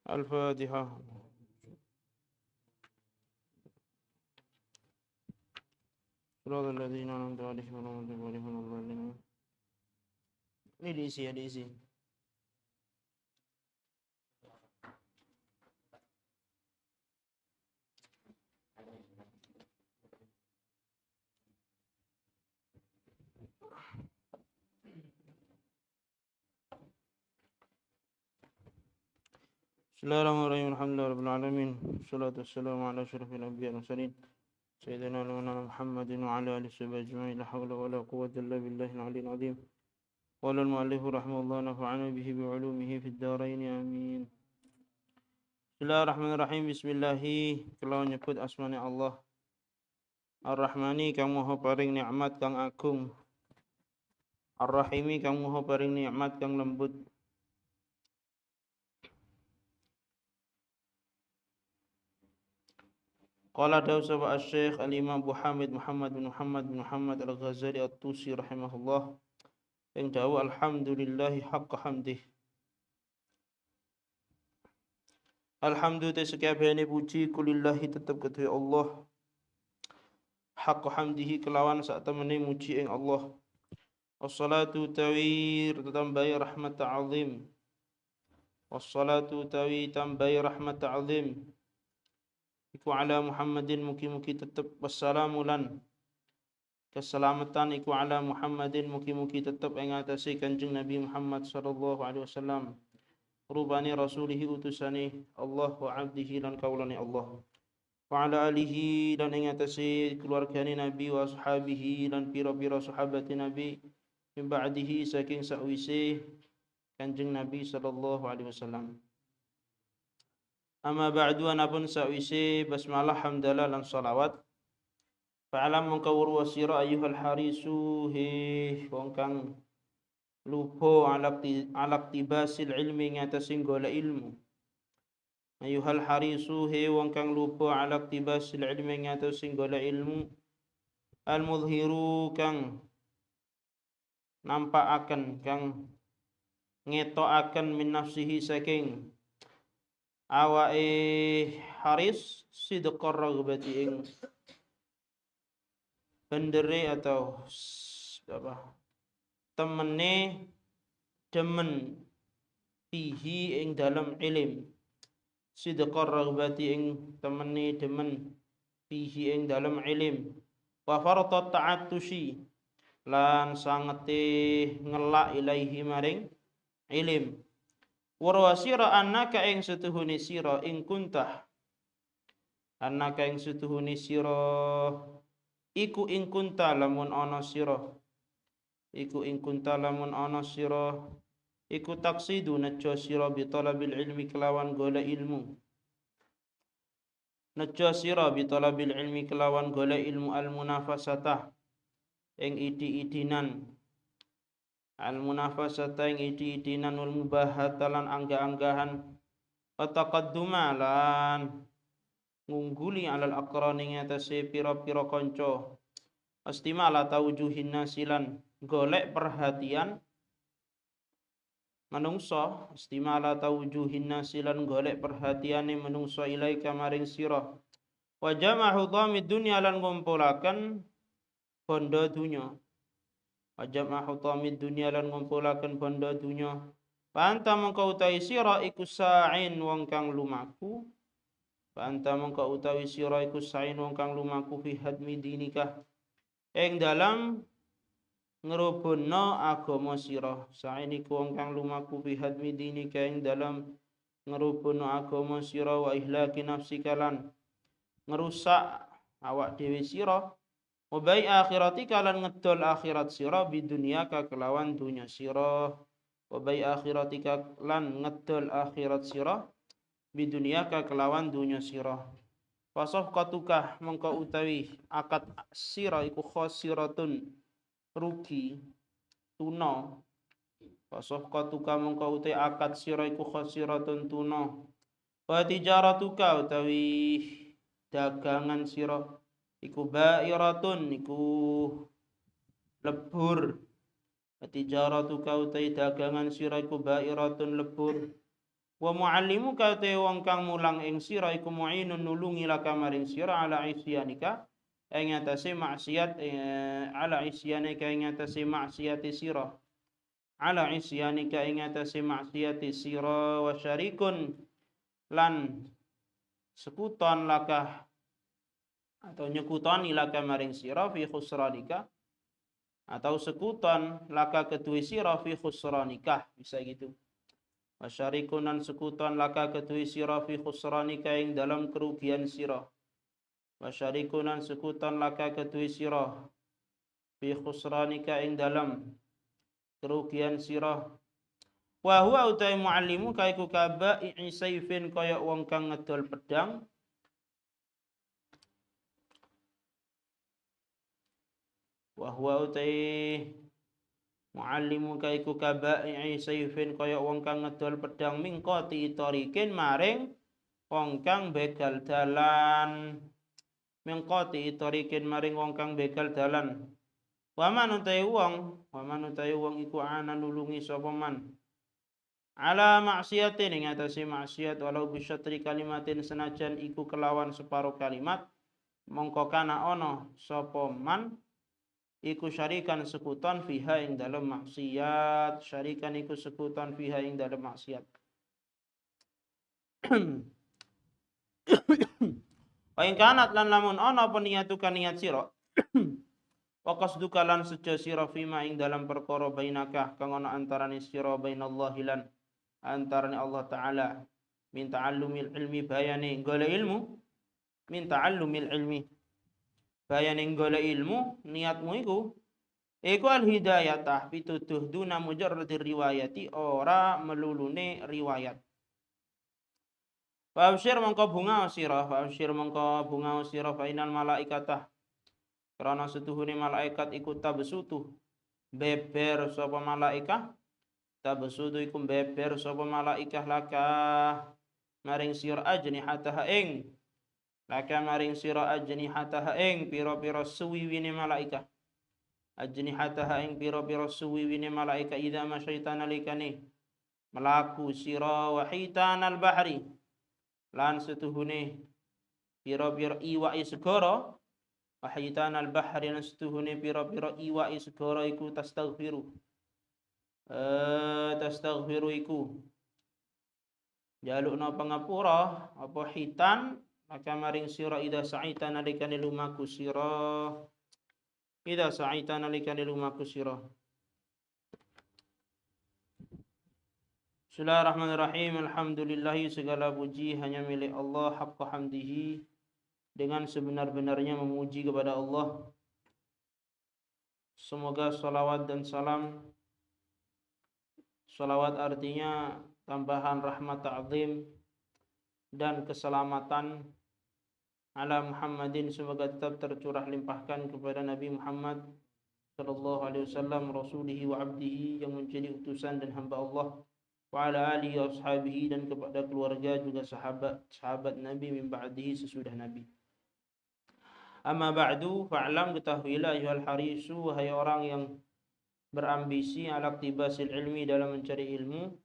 الفاتحة. صراط الذين أنعمت عليهم غير المغضوب عليهم ولا الضالين. Ini diisi. Bismillahirrahmanirrahim. Alhamdulillah rabbil alamin. Wassalatu wassalamu ala asyrafil anbiya'i wal mursalin. Sayyidina wa nabiyina Muhammadin wa ala alihi washabbihi ajma'in. La hawla wa la quwwata illa billahil aliyyil azim. Qala al-mu'allif rahimahullah nafa'ana bihi bi 'ulumihi fid dharain amin. Bismillahirrahmanirrahim. Bismillahi kelawan nyebut asmane Allah. Ar-Rahmani kang maha paring nikmat kang agung. Ar-Rahimi kang maha paring nikmat kang lembut. Qala dawsa Asy-Syaikh Al-Imam Abu Hamid Muhammad bin Muhammad Al-Ghazali At-Tusi rahimahullah ing dawuh alhamdulillahi haqqa hamdih. Alhamdulillah sekabehane puji kulillahi tetep kedue Allah. Haqqa hamdihi kelawan sak temene muji ing Allah. Wassalatu tawir tambahi rahmat ta'zim. Wassalatu tawi tambahi rahmat ta'zim. Iku ala Muhammadin mugi-mugi tetep wassalamu lan keselamatan iku ala Muhammadin mugi-mugi tetep ing atase Kanjeng Nabi Muhammad sallallahu alaihi wasallam rubani rasulihi utusane Allah wa abdihi lan kaulane Allah wa ala alihi lan ing atase keluargane Nabi wa ashabihi lan pira-pira sahabate Nabi min ba'dihi saking sakwise Kanjeng Nabi sallallahu alaihi wasallam. Amma ba'du anapun sawise basmalah hamdalah lan sholawat fa'alam mengkawur wasira ayyuhal harisu he wong kang lupa alak tibasil ilmi ngatasin gola ilmu ayyuhal harisu he wong kang lupa alak tibasil ilmi ngatasin gola ilmu al mudhiru kang nampak akan kang ngetoaken min nafsihi saking awake haris sidqar raghbati ing bendere atau apa temene demen fihi ing dalam ilim sidqar raghbati ing temene demen fihi ing dalam ilim wa farata ta'attushi lan sangete ngelak ilaihi maring ilim warwa sira annaka ing setuhune sira ing kuntah annaka ing setuhune sira iku ing kunta lamun ana sira iku ing kunta lamun ana sira iku taksidu nejo sira bi talabil ilmi kelawan golek ilmu nejo sira bi talabil ilmi kelawan golek ilmu al munafasatah ing idi-idinan al munafasata ing idi-idinan wal mubahata lan angga-anggahan wa taqadduma lan ngungguli alal aqrani ing atase pira-pira kanca astimala tawjuhin nasilan golek perhatian manungsa istimala tawjuhin nasilan golek perhatiane manungsa ilaika maring sira wa jama'u dhamid dunya lan ngumpulaken bondo dunya wajab mahutamid dunya lan ngumpulaken bondo dunya panta mengko utawi sira iku sa'in wong kang lumaku panta mengko utawi sira iku sa'in wong kang lumaku fi hadmi dinika ing dalam ngrubunna agama sira sa'in iku wong kang lumaku fi hadmi dinika ing dalam ngrubunna agama sira wa ihlaki nafsika lan ngerusak awak dhewe sira Wabai akhiratika lan ngedol akhirat sira bidunyaka kelawan dunya sira wabai akhiratika lan ngedol akhirat sira bidunyaka kelawan dunya sira wasafqatuka mengko utawi akad sira iku khosiratun rugi tuna wasafqatuka mengko utawi akad sira iku khosiratun tuna wa tijaratuka utawi dagangan sira iku ba'iratun iku lebur tijaratuka utai dagangan sira iku ba'iratun lebur Wa muallimuka te wong kang mulang ing sira iku mu'inun nulungi laka maring sira ala isyanika ing atase maksiat ala isyanika ing atase maksiati sira ala isyanika ing atase maksiati sira wa syarikun lan sekuton laka atau nyekuton ilaka maring sira fi khusranika atau sekuton laka kedue sira fi khusranika bisa gitu. Wasyarikunan sekuton laka kedue sira fi khusranika ing dalam kerugian sira. Wasyarikunan sekuton laka kedue sira fi khusranika ing dalam kerugian sira. Wa huwa utai muallimu kaiku kabai saifin kaya wong kang ngedol pedang. Wa huwa utai muallimu kaiku kabai saifin kaya wong kang ngedol pedang mingkoti tarikin maring wong kang begal dalan. Mingkoti tarikin maring wong kang begal dalan. Waman utai wong iku ana nulungi sapa man ala maksiatin ing atase maksiat walau bisyatri kalimatin senajan iku kelawan separo kalimat mongko kana ana sapa man iku syarikan sekuton fiha ing dalem maksiat syarikan iku sekuton fiha ing dalem maksiat. Wa ing kanat lan lamun ana apa niatukan niat sira wa qasduka lan sejo sira fima ing dalam perkara bainaka kang ana antarané sira bainallahi lan antarané Allah taala min ta'allumil ilmi bayane golek ilmu min ta'allumil ilmi bayane golek ilmu niatmu iku al hidayatah pituduh duna mujarradir riwayati ora melulune riwayat. Fa absyir mongko bunga sira fa inal malaikatah karena setuhune malaikat iku tabsutu beber sapa malaikah tabsutu iku beber sapa malaikah laka maring sira ajnihataha ing laka maring sira ajnihataha ing pira-pira suwiwine malaikah ajnihataha ing pira-pira suwiwine malaikah idza masyaitana likane melaku sira wa hitanal bahri lan setuhune pira-pira iwake segara wa hitanal bahri lan setuhune pira-pira iwake segara iku tastaghfiru iku jalukna pangapura apa hitan maka maring sira ida sa'ita nalikane lumaku sira Bismillahirrahmanirrahim. Alhamdulillah, segala puji hanya milik Allah haqqa hamdihi, dengan sebenar-benarnya memuji kepada Allah. Semoga salawat dan salam, salawat artinya tambahan rahmat ta'zim dan keselamatan ala Muhammadin, semoga tetap tercurah limpahkan kepada Nabi Muhammad sallallahu alaihi wasallam, rasulihi wa abdihi, yang menjadi utusan dan hamba Allah, wa ala alihi wa ashabihi, dan kepada keluarga juga sahabat Nabi min ba'dihi, sesudah Nabi. Amma ba'du, fa'lam, ketahuilah ayyuhal harisu, wahai orang yang berambisi ala iktibasil ilmi, dalam mencari ilmu,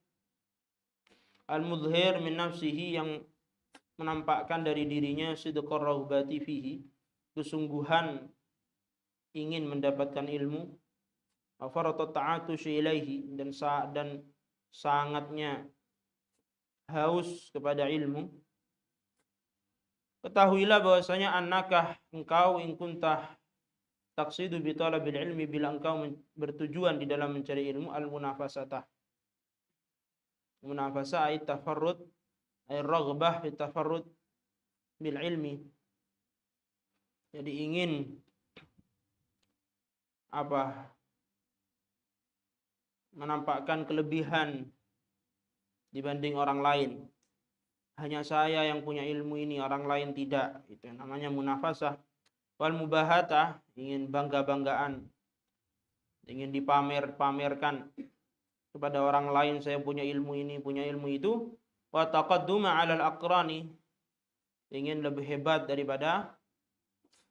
al-mudhhir min nafsihi, yang menampakkan dari dirinya sidqar raghbati fihi, kesungguhan ingin mendapatkan ilmu, wa faratat ta'atushi ilaihi, dan sangatnya haus kepada ilmu. Ketahuilah bahwasanya annaka, engkau, in kuntah taqsidu bi talabil ilmi, bila engkau bertujuan di dalam mencari ilmu, al munafasatah, munafasah ay tafarrud ay raghbah fi tafarrud bil ilmi, jadi ingin menampakkan kelebihan dibanding orang lain. Hanya saya yang punya ilmu ini, orang lain tidak. Itu namanya munafasah. Wal mubahatah, ingin bangga-banggaan, ingin dipamerkan kepada orang lain, saya punya ilmu ini, punya ilmu itu. Wa taqadduma 'alal aqrani, ingin lebih hebat daripada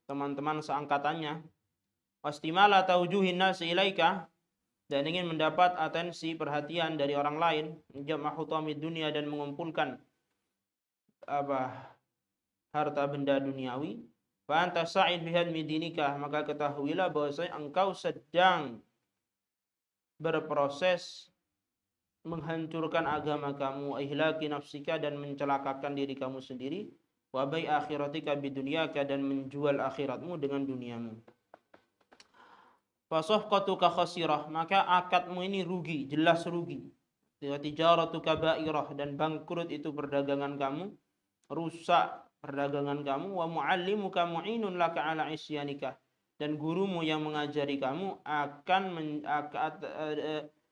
teman-teman seangkatannya. Wastimala taujuhin nasi ilaika, dan ingin mendapat atensi perhatian dari orang lain, jam'a hutamid dunia, dan mengumpulkan harta benda duniawi, fa anta sa'id fi hadmi dinika, maka ketahuilah bahwasanya engkau sedang berproses menghancurkan agama kamu, ihlaki nafsika, dan mencelakakan diri kamu sendiri, wa bai akhiratika bidunyaka, dan menjual akhiratmu dengan duniamu. Fasafqatuka khasirah, maka akadmu ini rugi, jelas rugi. Wa tijaratuka ba'irah, dan bangkrut itu perdagangan kamu, rusak perdagangan kamu. Wa muallimuka mu'inun laka ala isyanika, dan gurumu yang mengajari kamu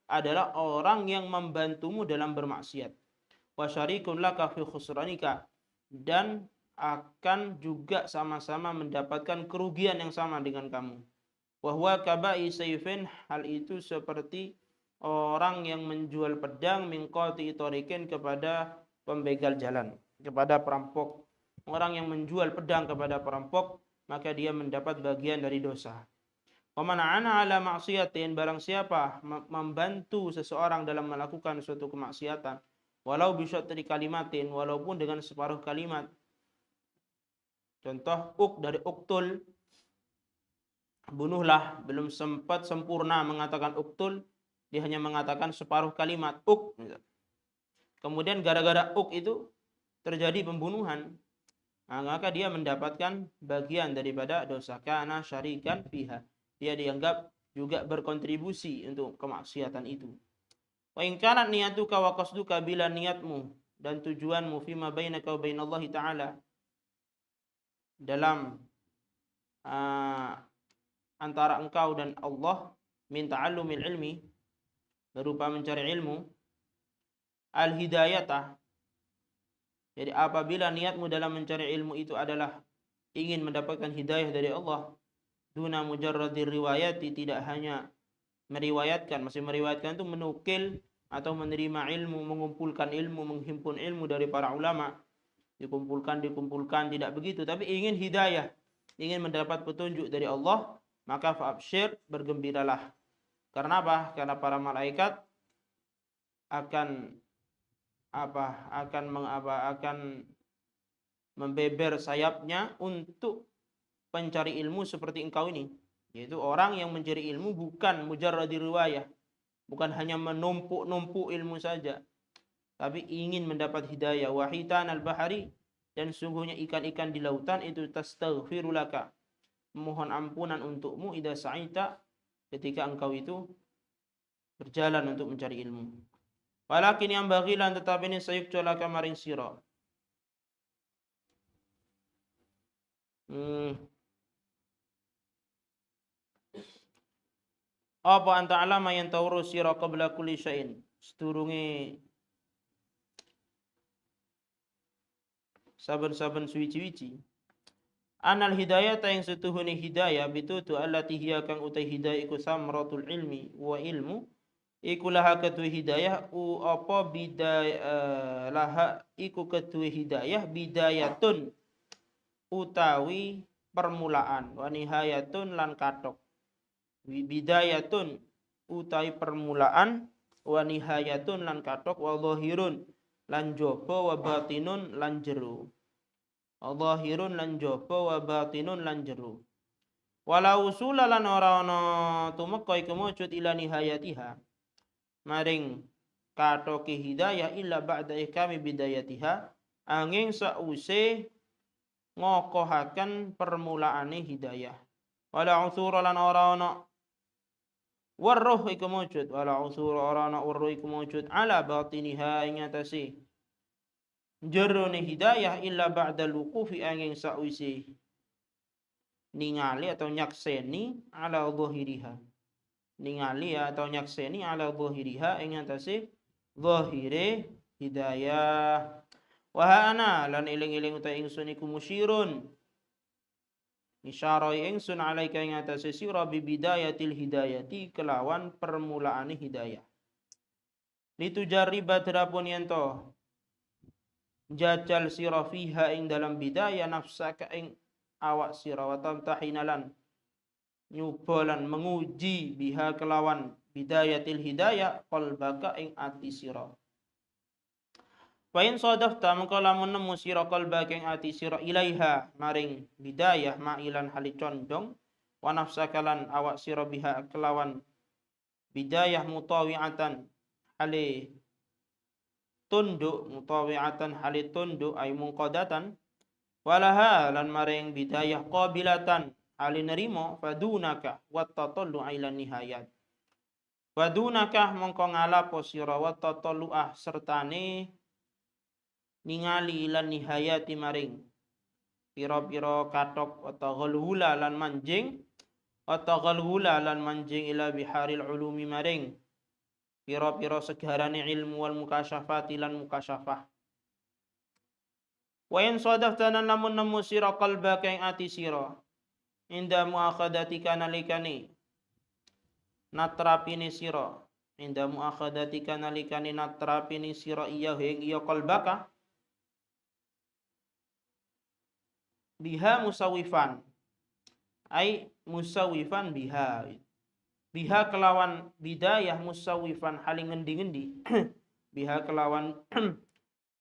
adalah orang yang membantumu dalam bermaksiat. Wa syarikun laka fi khusranika, dan akan juga sama-sama mendapatkan kerugian yang sama dengan kamu. Wa huwa kaba'i sayfin, hal itu seperti orang yang menjual pedang min qati tariqin, kepada pembegal jalan, kepada perampok. Orang yang menjual pedang kepada perampok, maka dia mendapat bagian dari dosa. Wa man 'ana 'ala ma'siyatin, barang siapa membantu seseorang dalam melakukan suatu kemaksiatan, walau bi syatri kalimatin, walaupun dengan separuh kalimat. Contoh dari uktul, bunuhlah, belum sempat sempurna mengatakan uktul, dia hanya mengatakan separuh kalimat uk. Kemudian gara-gara uk itu terjadi pembunuhan, maka dia mendapatkan bagian daripada dosa, karena syarikan fiha, dia dianggap juga berkontribusi untuk kemaksiatan itu. Wa in kanat niyatuka wa qasduka, bila niatmu dan tujuanmu fima bainaka wa bainallahi ta'ala, dalam antara engkau dan Allah, min ta'allumil ilmi, berupa mencari ilmu, al-hidayatah, jadi apabila niatmu dalam mencari ilmu itu adalah ingin mendapatkan hidayah dari Allah, duna mujarradir riwayati, tidak hanya meriwayatkan, masih meriwayatkan itu menukil atau menerima ilmu, mengumpulkan ilmu, menghimpun ilmu dari para ulama, dikumpulkan, tidak begitu, tapi ingin hidayah, ingin mendapat petunjuk dari Allah, maka fa'absyir, bergembiralah. Karena apa? Karena para malaikat akan membeber sayapnya untuk pencari ilmu seperti engkau ini, yaitu orang yang mencari ilmu bukan mujarradi riwayah, bukan hanya menumpuk-numpuk ilmu saja, tapi ingin mendapat hidayah. Wahitan al-bahari, dan sungguhnya ikan-ikan di lautan itu tastaghfiru laka, mohon ampunan untukmu, idza sa'ita, ketika engkau itu berjalan untuk mencari ilmu. Walakin yang bagilan, tetapi ini sayukcu laka maring sira. Apa anta alama yang tawru sira qabla kulli syai'in, sedurunge saben-saben suwi-wici. Anal hidayah, yang setuhune hidayah, bitutu allati hiya kang utai hidayah iku samratul ilmi wa ilmu, iku laha ketuwe hidayah apa bidayah, laha iku ketuwe hidayah bidayatun utawi permulaan, wa nihayatun lan katok. Bidayatun utawi permulaan, wa nihayatun lan katok, wa dhahirun lan jaba, wa batinun lan jero. Dhahirun lan jaba, wa batinun lan jero. Wala usula lan ora ana tumeka iku mujud ila nihayatiha, maring katoke hidayah, illa ba'da ikami bidayatiha, angin sause ngokohaken permulaane hidayah. Wala usura lan ora ana warruh iku mujud, wala usura ora ana warruh iku mujud ala batiniha ing atase jerone hidayah, illa ba'da luqufi angin sause ningali atau nyakseni ala dhahiriha, ningali atau nyakseni ala dhahiriha ing atase zahire hidayah. Wa ana lan eling-eling uta ingsun iku musyirun, isyara ingsun alaika ing atase sira bi bidayatil hidayati, kelawan permulaane hidayah. Litujariba terapun yanto jajal sira fiha ing dalam bidayah, nafsaka ing awak sira, wa tamtahinalan nyubalan menguji biha kelawan bidayatil hidayah qalbaka ing ati sira. Wa in sadafta mengko lamun nemu sira qalbaka ing ati sira ilaiha maring bidayah ma'ilan hali condong wa nafsaka lan awak sira biha kelawan bidayah mutawi'atan hali tunduk, mutawi'atan hali tunduk ay munqadatan walaha lan maring bidayah qabilatan hali nerimo fadunaka wattatallu ila nihayat. Fadunaka mongko ngalapo sira wattatallu'ah sertane ningali ila nihayati maring pira-pira katok wataghalhula lan manjing ila biharil ulumi maring pira-pira segarane ilmu wal mukasyafati lan mukasyafah. Wa in sadaftanan lamun nemu sira qalbaka ing ati sira inda muakhadatika nalikani natrapini sira inda muakhadatika nalikani natrapini sira iya ing iya qalbaka biha musawifan ay musawifan biha kelawan bidayah musawifan haling ngendi-ngendi biha kelawan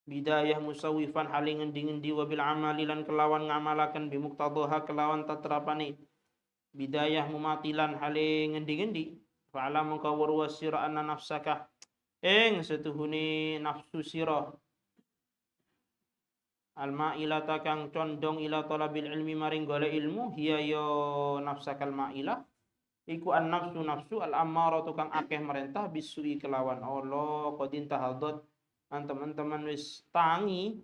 bidayah musawifan haling ngendi-ngendi wa bil amali lan kelawan ngamalaken bimuqtadhaha kelawan tatrapane bidayah mumatilan haling ngendi-ngendi fa'ala mengka warwa sira anna nafsaka ing setuhune nafsu sira al-ma'ilata kang condong ila talabil ilmi maring golek ilmu hiya yo nafsakal ma'ilah iku an nafsu al-ammaratu kang akeh merintah bisui kelawan Allah qadin tahaddat an teman-teman wis tangi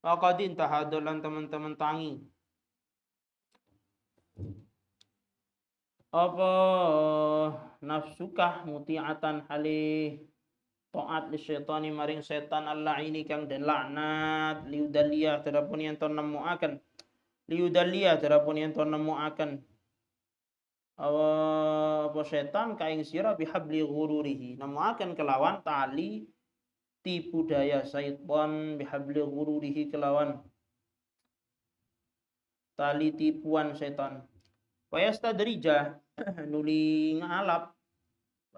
wa qadin tahaddat lan teman-teman tangi apa nafsukah muti'atan halih taat li syaitani maring setan al-la'ini kang den laknat liudaliyah terapun yen to nemuaken liudaliyah terapun yen to nemuaken apa setan kaing sira bihabli ghururihi nemuaken kelawan tali tipu daya syaitan bihabli ghururihi kelawan tali tipuan setan wa yastadrija nuli ngalap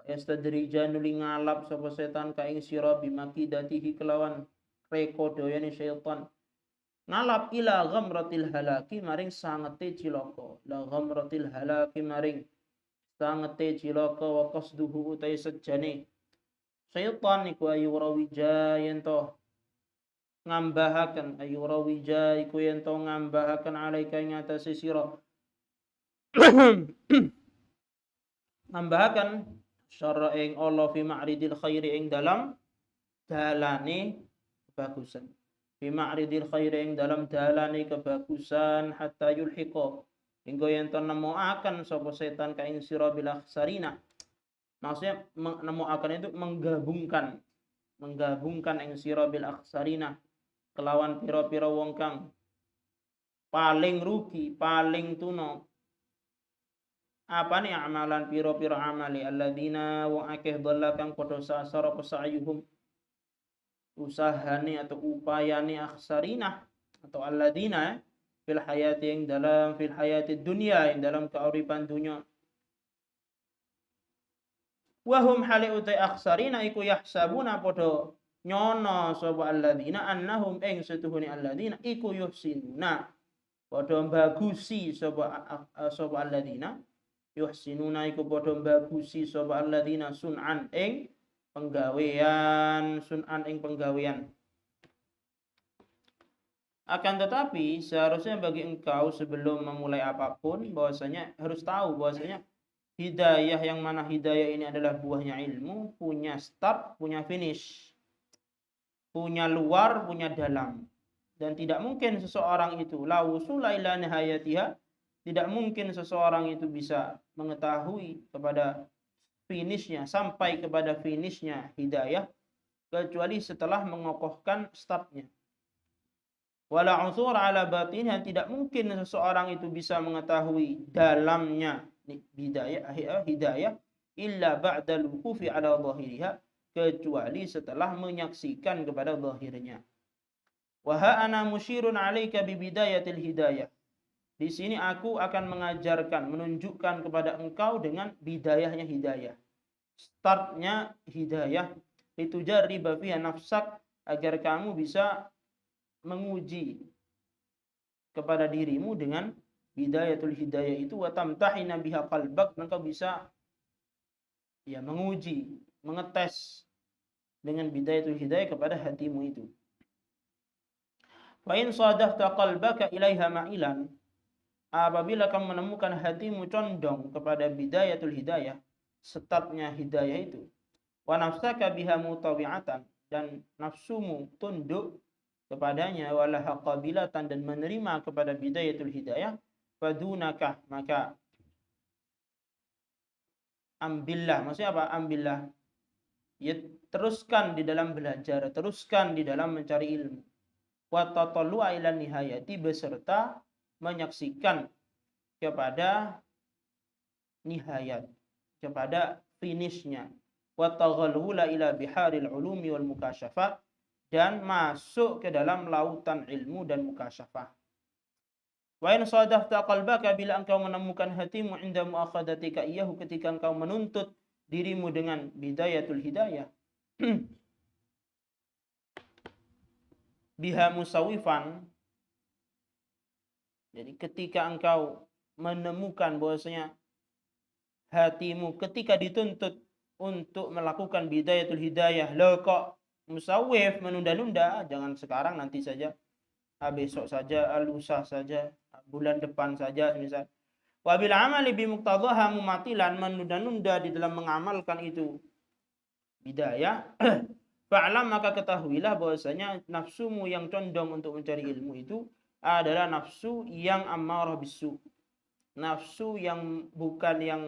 yastadrija nuli ngalap sapa setan kaing sira bimakidatihi kelawan rekodayane syaitan ngalap ila ghamratil halaki maring sangete cilaka la ghamratil halaki maring sangete cilaka wa qasduhu utai sejane syaitan iku ayu rawija yen to ngambahaken ayu rawija iku yen to ngambahaken alaika ing atase sira ngambahaken syarra ing Allah fi ma'ridil khairi ing dalam dalane kebagusan fi ma'ridil khairi ing dalam dalane kebagusan hatta yulhiqa hingga yen to nemoaken sapa setan ka ing sira bil akhsarina maksudnya nemoaken itu menggabungkan ing sira bil akhsarina kelawan pira-pira wong kang paling rugi paling tuna apa nih amalan piro-piro amali alladzina wa akeh dhalla kang padha sasara pesayuhum usahane atau upayane akhsarina atau alladzina fil hayati yang dalam fil hayati dunya yang dalam keuripan dunya wahum hali utai akhsarina iku yahsabuna padha nyono sapa alladzina annahum ing setuhune alladzina iku yuhsinuna padha bagusi sapa alladzina yuhsinuna iku padha bagusi sapa alladzina sun'an ing penggawean akan tetapi seharusnya bagi engkau sebelum memulai apapun bahwasanya harus tahu bahwasanya hidayah yang mana hidayah ini adalah buahnya ilmu, punya start, punya finish, punya luar, punya dalam, dan tidak mungkin seseorang itu la wusula ila nihayatiha, tidak mungkin seseorang itu bisa mengetahui kepada finishnya, sampai kepada finishnya hidayah kecuali setelah mengokohkan startnya. Wala uthur ala batinha, tidak mungkin seseorang itu bisa mengetahui dalamnya hidayah illa ba'dal wuqufi ala zahiriha, kecuali setelah menyaksikan kepada zahirnya. Wa ha ana musyirun 'alaika bi bidayatil hidayah. Di sini aku akan mengajarkan, menunjukkan kepada engkau dengan bidayahnya hidayah. startnya hidayah, litujarriba fiha nafsak, agar kamu bisa menguji kepada dirimu dengan bidayatul hidayah itu, wa tamtahina biha qalbak, dan kau bisa ya menguji, mengetes dengan bidayatul hidayah kepada hatimu itu. Fa in sadafta qalbaka ilaiha ma'ilan, apabila kamu menemukan hatimu condong kepada bidayatul hidayah, startnya hidayah itu, wa nafsaka biha mutawi'atan, dan nafsumu tunduk kepadanya, walaha qabilatan, dan menerima kepada bidayatul hidayah, fadunaka, maka ambillah. Maksudnya apa? Ambillah. Ya, teruskan di dalam belajar, teruskan di dalam mencari ilmu. Wa tatallu'a ila nihayati, beserta menyaksikan kepada nihayat, kepada finishnya. Wa taghallula ila biharil ulumi wal mukasyafah, dan masuk ke dalam lautan ilmu dan mukasyafah. Wa in sadafta qalbaka, bila engkau menemukan hatimu inda muakhadatika iyahu, ketika engkau menuntut dirimu dengan bidayatul hidayah, biha musawifan, jadi ketika engkau menemukan bahwasanya hatimu ketika dituntut untuk melakukan bidayatul hidayah, lo kok musawif, menunda-nunda, jangan sekarang, nanti saja, besok saja, lusa saja, bulan depan saja misal. Wa bil amali bi muqtadhaha mumatilan, menunda-nunda di dalam mengamalkan itu bidayah. Fa'lam, maka ketahuilah bahwasanya nafsumu yang condong untuk mencari ilmu itu adalah nafsu yang ammarah bisu, nafsu yang bukan yang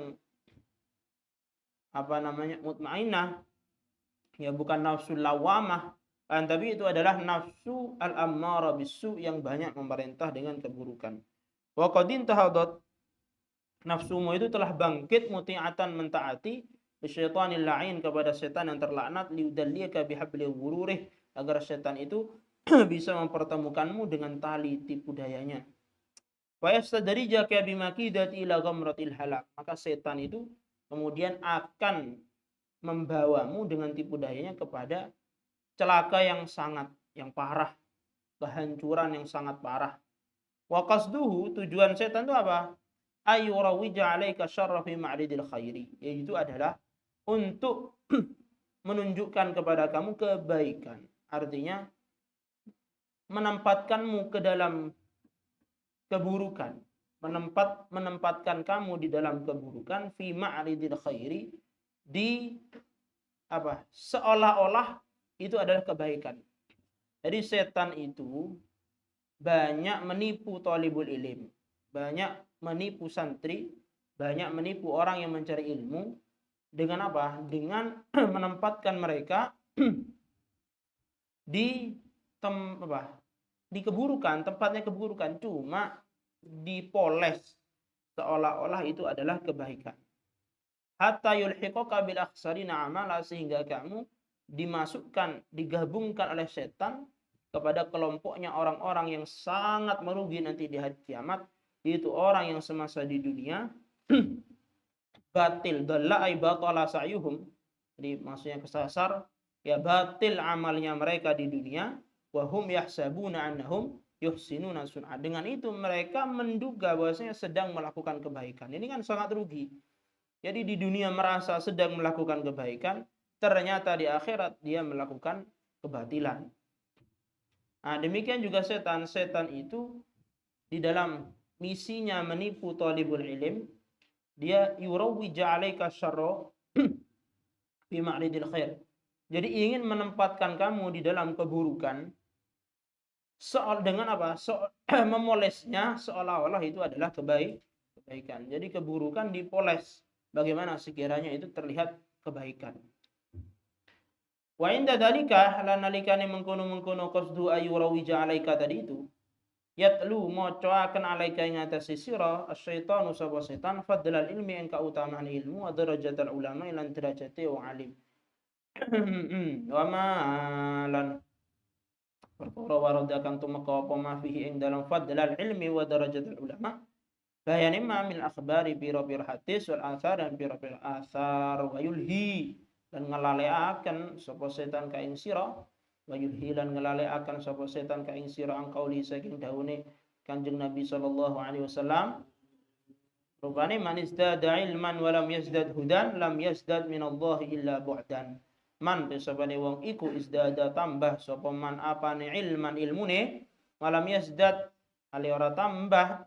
mutmainnah, ya bukan nafsu lawamah, tapi itu adalah nafsu al-ammarah bisu, yang banyak memerintah dengan keburukan. Wa qad intahadat, nafsumu itu telah bangkit, muti'atan, mentaati, bisyaitanil la'in, kepada setan yang terlaknat, liudallika bihablil ghururih, agar setan itu bisa mempertemukanmu dengan tali tipu dayanya. Wa yastadrijaka bimakidati ila ghamratil halak, maka setan itu kemudian akan membawamu dengan tipu dayanya kepada celaka yang sangat, yang parah, kehancuran yang sangat parah. Wa qasduhu, tujuan setan itu apa? Ayurawija alaika syarra fi ma'ridil khairi, yaitu adalah untuk menunjukkan kepada kamu kebaikan, artinya menempatkanmu ke dalam keburukan, menempatkan kamu di dalam keburukan, fi ma'ridil khairi, di apa, seolah-olah itu adalah kebaikan. Jadi setan itu banyak menipu thalibul ilm, banyak menipu santri, banyak menipu orang yang mencari ilmu, dengan apa? Dengan menempatkan mereka di di keburukan, tempatnya keburukan, cuma dipoles seolah-olah itu adalah kebaikan. Hatta yulhiqaka bil akhsarina amala, sehingga kamu dimasukkan, digabungkan oleh setan kepada kelompoknya orang-orang yang sangat merugi nanti di hari kiamat, yaitu orang yang semasa di dunia batil, dalla ay batala sa'yuhum, jadi maksudnya kesasar, ya batil amalnya mereka di dunia, wa hum yahsabuna annahum yuhsinuna sun'a, dengan itu mereka menduga bahwasanya sedang melakukan kebaikan. Ini kan sangat rugi. Jadi di dunia merasa sedang melakukan kebaikan, ternyata di akhirat dia melakukan kebatilan. Nah, demikian juga setan. Setan itu di dalam misinya menipu thalibul ilm, dia yurawwija 'alaika syarra fi ma'ridil khair. Jadi ingin menempatkan kamu di dalam keburukan, dengan apa? Memolesnya seolah-olah itu adalah kebaikan. Jadi keburukan dipoles, bagaimana sekiranya itu terlihat kebaikan. Wa inda dzalika, lan nalikane mengkono-mengkono qasdu ayurawija 'alaika tadi itu, yatlu mocoaken alaika ing atas sira asyaitanu sapa setan, fadlal ilmi ing kautamaan ilmu, wa darajatul ulama lan derajate wong alim. Wa malan perkara warada kang tumeka apa ma fihi ing dalam fadlal ilmi wa darajatul ulama, bayane ma min akhbari pira-pira hadis wal athar dan pira-pira athar wa yulhi dan ngelaleaken sapa setan ka ing sira wa yulhi lan ngelaleaken sapa setan ka ing sira ang qauli saking daune Kanjeng Nabi sallallahu alaihi wasallam rupane man izdada ilman wa lam yazdad hudan lam yazdad min Allah illa bu'dan. Man tesabane wong iku izdada tambah sapa man apane ilman ilmune walam yazdad ali ora tambah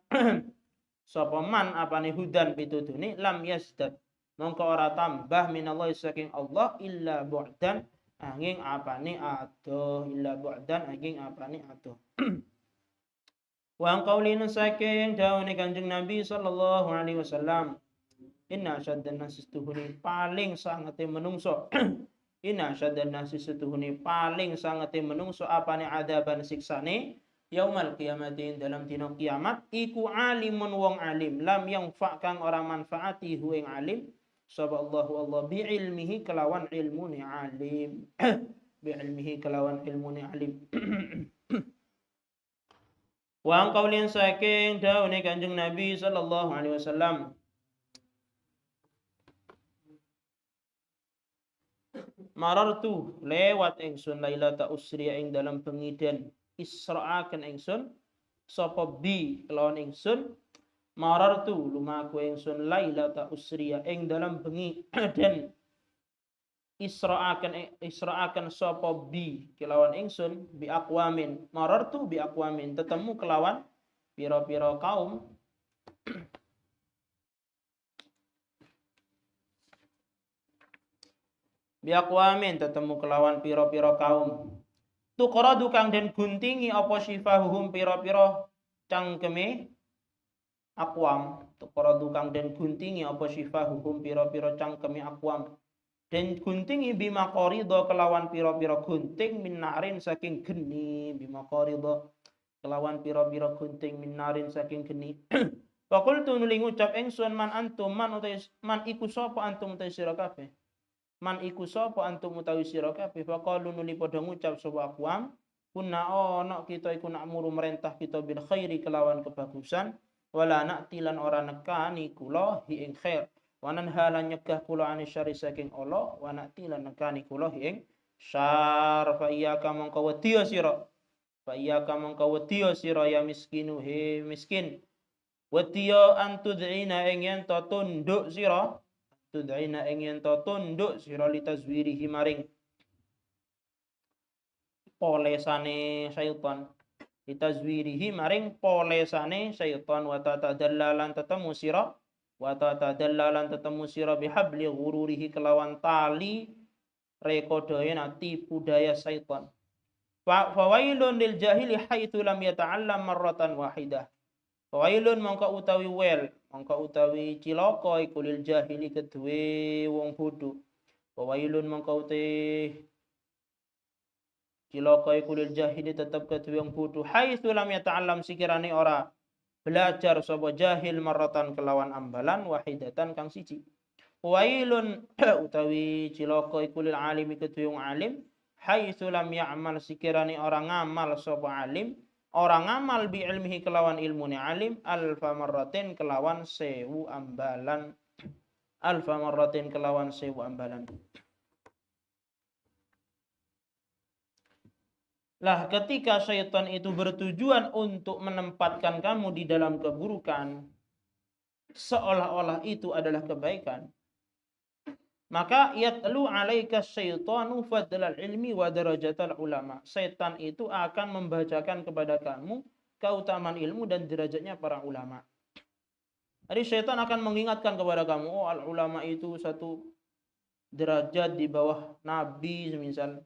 sapa man apane hudan pitutune lam yazdad mongko ora tambah minallahi saking Allah illa bu'dan angin apane adoh illa bu'dan angin apane adoh. Wa qaulina saking daune Kanjeng Nabi sallallahu alaihi wasallam inna syaddan nasi tuhuni paling sangate menungso inna syaddan nasi tuhuni paling sangate menungso apane adaban siksane yaumal qiyamatin dalam dina kiamat iku alimun wong alim lam yang kang ora manfaati hu ing alim sapa Allah bi ilmihi kelawan ilmune alim bi ilmihi kelawan ilmune alim. Wa qaulin saking daune Kanjeng Nabi sallallahu alaihi wasallam marartu lewat ingsun lailata usri ing dalam pengiden isra'aken ingsun sapa bi kelawan ingsun marartu lumaku ingsun lailata usriya ing dalam bengi den isra'aken sapa bi kelawan ingsun bi aqwamin marartu bi aqwamin tetemu kelawan pira-pira kaum bi aqwamin tetemu kelawan pira-pira kaum tuqradu kang den guntingi apa sifahuhum pira-pira cangkeme aqwam tuqradu kang den guntingi apa sifahuhum pira-pira cangkeme aqwam den guntingi bima qarido kelawan pira-pira gunting min narin saking geni bima qarido kelawan pira-pira gunting min narin saking geni faqultu nuli ngucap ingsun man antum man utais man iku sapa antum utais sira kabeh man iku sapa antum utawi sira kabeh faqalu nuli padha ngucap sapa aqwam kunna ana kita iku nak muru merintah kita bil khairi kelawan kebagusan wala na'tilan ora nekani kula hi ing khair wanan halan nyegah kula ani syari saking Allah wa na'tilan nekani kula hi ing syar fa iyyaka mongko wedi sira fa iyyaka mongko wedi sira ya miskinu he miskin wedi antud'ina ing yen to tunduk sira tud'ina ing yen to tunduk sira litazwirihi maring polesane syaitan litazwirihi maring polesane syaitan wa tatadallalan tetemu sira wa tatadallalan tetemu sira bihabli ghururihi kelawan tali rekodoe tipu daya syaitan fa wailun lil jahili haitsu lam yata'allam marratan wahidah wailun mongko utawi wel mongko utawi cilaka iku lil jahili kedue wong bodho wailun mongko utawi cilaka iku lil jahili tetep kedue wong bodho haitsu lam yata'allam sikirane ora belajar sapa jahil marratan kelawan ambalan wahidatan kang siji wailun utawi cilaka iku lil alimi kedue wong alim haitsu lam ya'mal sikirane ora ngamal sapa alim orang ngamal bi ilmihi kelawan ilmune alim alfa marratin kelawan 1000 ambalan alfa marratin kelawan 1000 ambalan. Lah ketika syaitan itu bertujuan untuk menempatkan kamu di dalam keburukan seolah-olah itu adalah kebaikan, maka yatlu alaika syaitanu fadlal ilmi wa darajatal ulama. Setan itu akan membacakan kepada kamu keutamaan ilmu dan derajatnya para ulama. Jadi setan akan mengingatkan kepada kamu, oh al ulama itu satu derajat di bawah nabi semisal,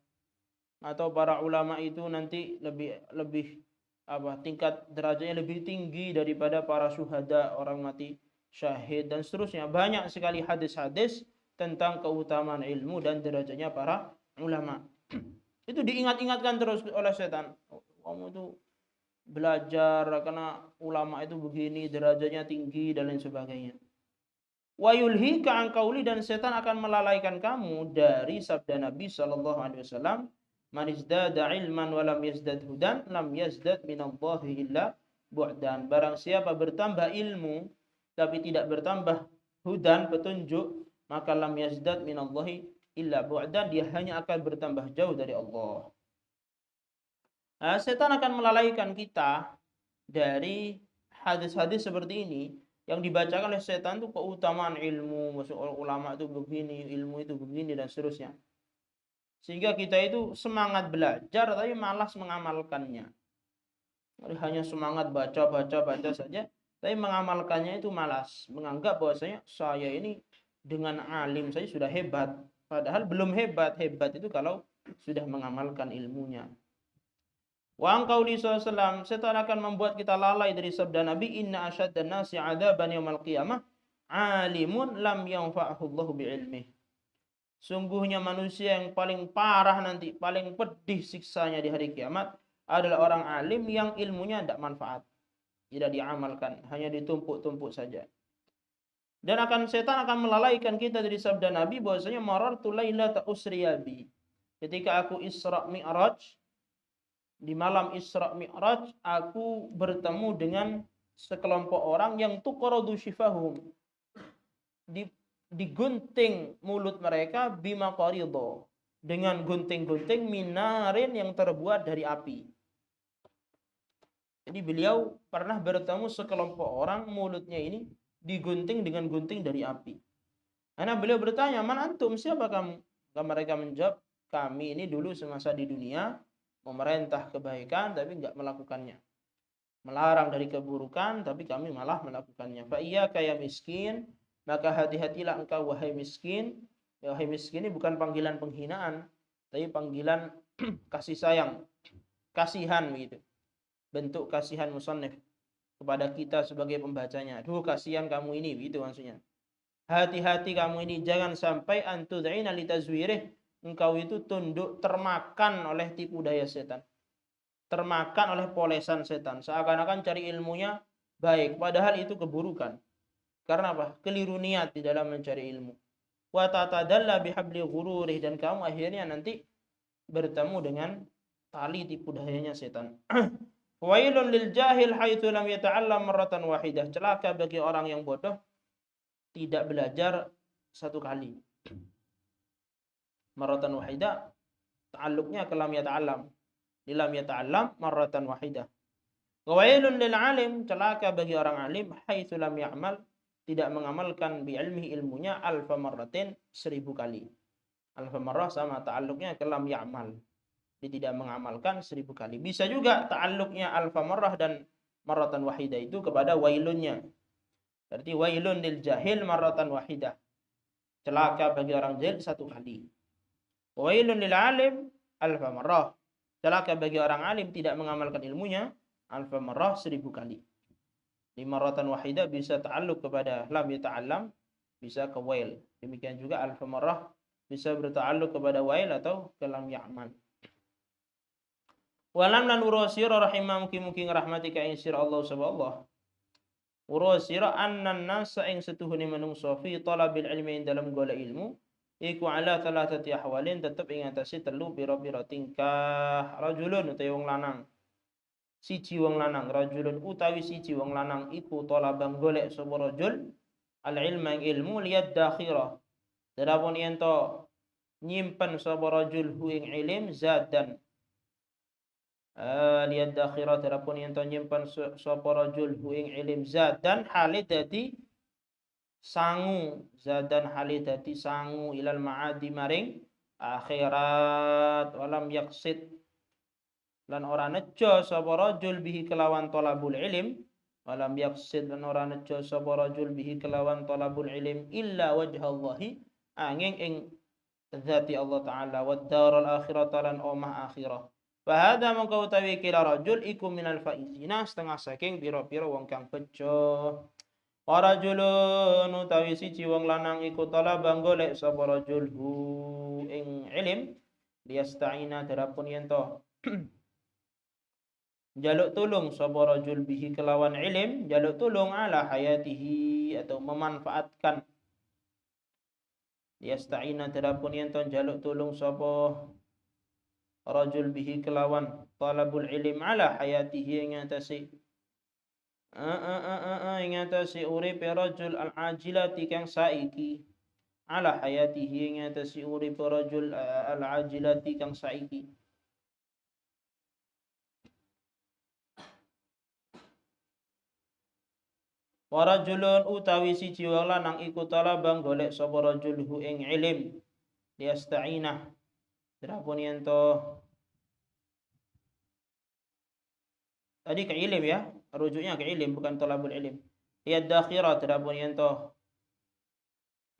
atau para ulama itu nanti lebih tingkat derajatnya lebih tinggi daripada para syuhada, orang mati syahid dan seterusnya. Banyak sekali hadis-hadis tentang keutamaan ilmu dan derajatnya para ulama. Itu diingat-ingatkan terus oleh setan. Kamu itu belajar karena ulama itu begini, derajatnya tinggi dan lain sebagainya. Wa yulhika an qauli, dan setan akan melalaikan kamu dari sabda Nabi sallallahu alaihi wasallam, man izdada ilman wa lam yazdad hudan lam yazdad minallahi illa bu'dan. Barang siapa bertambah ilmu tapi tidak bertambah hudan petunjuk, maka lam yazdad minallahi illa bu'dan, dia hanya akan bertambah jauh dari Allah. Nah, setan akan melalaikan kita dari hadis-hadis seperti ini yang dibacakan oleh setan itu keutamaan ilmu, masuk ulama itu begini, ilmu itu begini dan seterusnya. Sehingga kita itu semangat belajar tapi malas mengamalkannya. Hanya semangat baca saja, tapi mengamalkannya itu malas. Menganggap bahwasanya saya ini dengan alim saja sudah hebat. Padahal belum hebat. Hebat itu kalau sudah mengamalkan ilmunya. Wa an qauli sallallahu, setan akan membuat kita lalai dari sabda Nabi, inna asyaddan nasi 'adzaban yaumil qiyamah alimun lam yanfa'hu Allahu bi'ilmihi. Sungguhnya manusia yang paling parah nanti, paling pedih siksanya di hari kiamat adalah orang alim yang ilmunya tidak manfaat, tidak diamalkan, hanya ditumpuk-tumpuk saja. Dan setan akan melalaikan kita dari sabda Nabi bahwasanya marartu lailata usriya bi. Ketika aku Isra Mi'raj, di malam Isra Mi'raj, aku bertemu dengan sekelompok orang yang tuqradu syifahum, digunting mulut mereka bima qarido, dengan gunting-gunting minarin yang terbuat dari api. Jadi beliau pernah bertemu sekelompok orang, mulutnya ini digunting dengan gunting dari api. Karena beliau bertanya, man antum, siapa kamu? Mereka menjawab, kami ini dulu semasa di dunia memerintah kebaikan tapi enggak melakukannya, melarang dari keburukan tapi kami malah melakukannya. Fa iyyaka ya miskin, maka hati-hatilah engkau wahai miskin. Ya, wahai miskin ini bukan panggilan penghinaan, tapi panggilan kasih sayang, kasihan begitu. Bentuk kasihan musannif kepada kita sebagai pembacanya. Aduh, kasihan kamu ini, begitu maksudnya. Hati-hati kamu ini, jangan sampai antud'ina litazwirih, engkau itu tunduk termakan oleh tipu daya setan, termakan oleh polesan setan, seakan-akan cari ilmunya baik padahal itu keburukan. Karena apa? Keliru niat di dalam mencari ilmu. Wa tatadalla bihabli ghururih, dan kamu akhirnya nanti bertemu dengan tali tipu dayanya setan. Wailun lil jahil haitsu lam yata'allam marratan wahidah. Celaka bagi orang yang bodoh tidak belajar satu kali. Marratan wahidah ta'alluqnya ke lam yata'allam. Lam yata'allam marratan wahidah. Wailun lil alim, celaka bagi orang alim haitsu lam ya'mal, tidak mengamalkan bi ilmihi, ilmunya, alfa marratin, 1000 kali. Alfa marrah sama ta'alluqnya ke lam ya'mal, dia tidak mengamalkan 1000 kali. Bisa juga ta'alluqnya alfa marrah dan marratan wahidah itu kepada wailunnya. Berarti wailun lil jahil marratan wahidah, celaka bagi orang jahil satu kali. Wailun lil alim alfa marrah, celaka bagi orang alim tidak mengamalkan ilmunya, alfa marrah 1000 kali. Di marratan wahidah bisa ta'alluq kepada lam yata'allam, bisa ke wail. Demikian juga alfa marrah bisa berta'alluq kepada wail atau ke lam ya'mal. Walam lan urusira rahimah mugi-mugi ngrahmati ka ing sira Allah subhanahu. Urusira annan nasa ing setuhune manungsa fi talabil ilmi, dalam golek ilmu, iku ala thalathati ahwalin, tetep ing atase telu pira-pira tingkah. Rajulun utawi wong lanang, siji wong lanang, rajulun utawi siji wong lanang iku talabang golek sapa rajul al ilma ilmu liyad dakhirah, darapun yen to nyimpen sapa rajul hu ing ilm zadan, liyad dakhirah, darapun yen to nyimpen sapa rajul hu ing ilm zadan hale dadi sangu, zadan hale dadi sangu ilal maadi maring akhirat, walam yaqsid, lan ora nejo sapa rajul bihi kelawan talabul ilm, walam yaqsid, lan ora nejo sapa rajul bihi kelawan talabul ilm illa wajhallahi, angin ing zati Allah taala, wad daral akhirata, lan omah akhirah. Fa hada mongko utawi kila rajul iku minal faizina, setengah saking pira-pira wong kang bejo. Wa rajulun utawi siji wong lanang iku talabang golek sapa rajul hu ing ilm liyasta'ina, darapun yen to jaluk tulung sapa rajul bihi kelawan ilm, jaluk tulung ala hayatihi, atau memanfaatkan. Yasta'ina, darapun yen to jaluk tulung sapa rajul bihi kelawan talabul ilm ala hayatihi, ing atase ing atase uripe rajul al-ajilati kang saiki ala hayatihi ing atase uripe rajul al-ajilati kang saiki. Wa rajulun utawi siji wong lanang iku talabang golek sapa rajul hu ing ilim liyasta'inah dirapun yen to tadi ke ilim ya, rujuknya ke ilim bukan talabul ilim. Lihat dakhirah dirapun yen to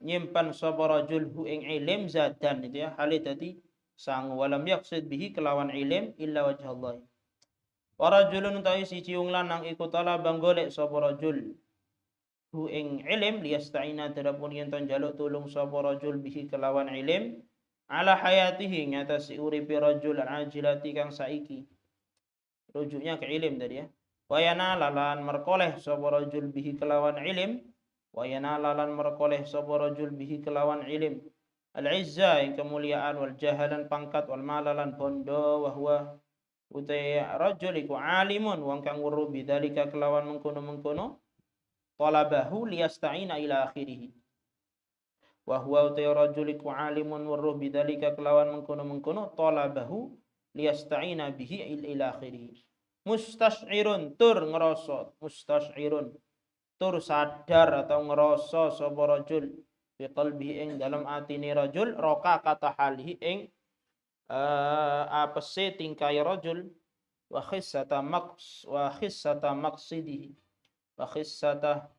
nyimpan sapa rajul hu ing ilim zadan itu ya hale dadi sangu walam yaqsid bihi kelawan ilim illa wajh Allah. Wa rajulun utawi siji wong lanang iku talabang golek sapa rajul hu ing ilim liyasta'ina dirapun yen to njaluk tulung sapa rajul bihi kelawan ilim ala hayatihi ngatasi uripe rajul ajilati kang saiki. Rujuknya ke ilim tadi ya. Wa yanalalan merkoleh sapa rajul bihi kelawan ilim wa yanalalan merkoleh sapa rajul bihi kelawan ilim al-izza yang kemuliaan wal jahalan pangkat wal malalan bondo wa huwa utai rajul iku alimun wong kang weruh bidzalika kelawan mengkono-mengkono talabahu liyasta'ina ila akhirih. Wa huwa utai rajul iku alimun weruh bidzalika kelawan mengkono-mengkono talabahu liyasta'ina bihi ila akhirih. Mustasyirun tur ngerasa, mustasyirun tur sadar atau ngerasa sapa rajul fi qalbihi ing dalam atine rajul roka kata halihi ing apese tingkai rajul wa khissata maqsidihi wa khissata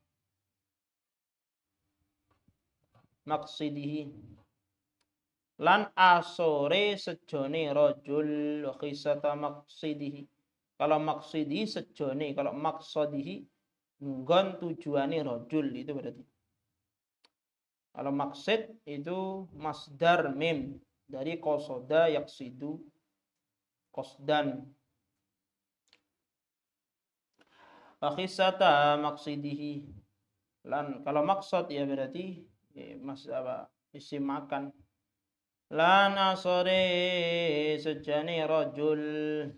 maqsidihi lan asore sejone rajul wa khissata maqsidihi. Kalau maksidi sejone, kalau maksodihi nggon tujuane rajul itu berarti. Kalau maksid itu masdar mim dari qasoda yaqsidu qasdan. Wa khissata maqsidihi lan kalau maksud ya berarti isim makan. Lan asore sejane rajul.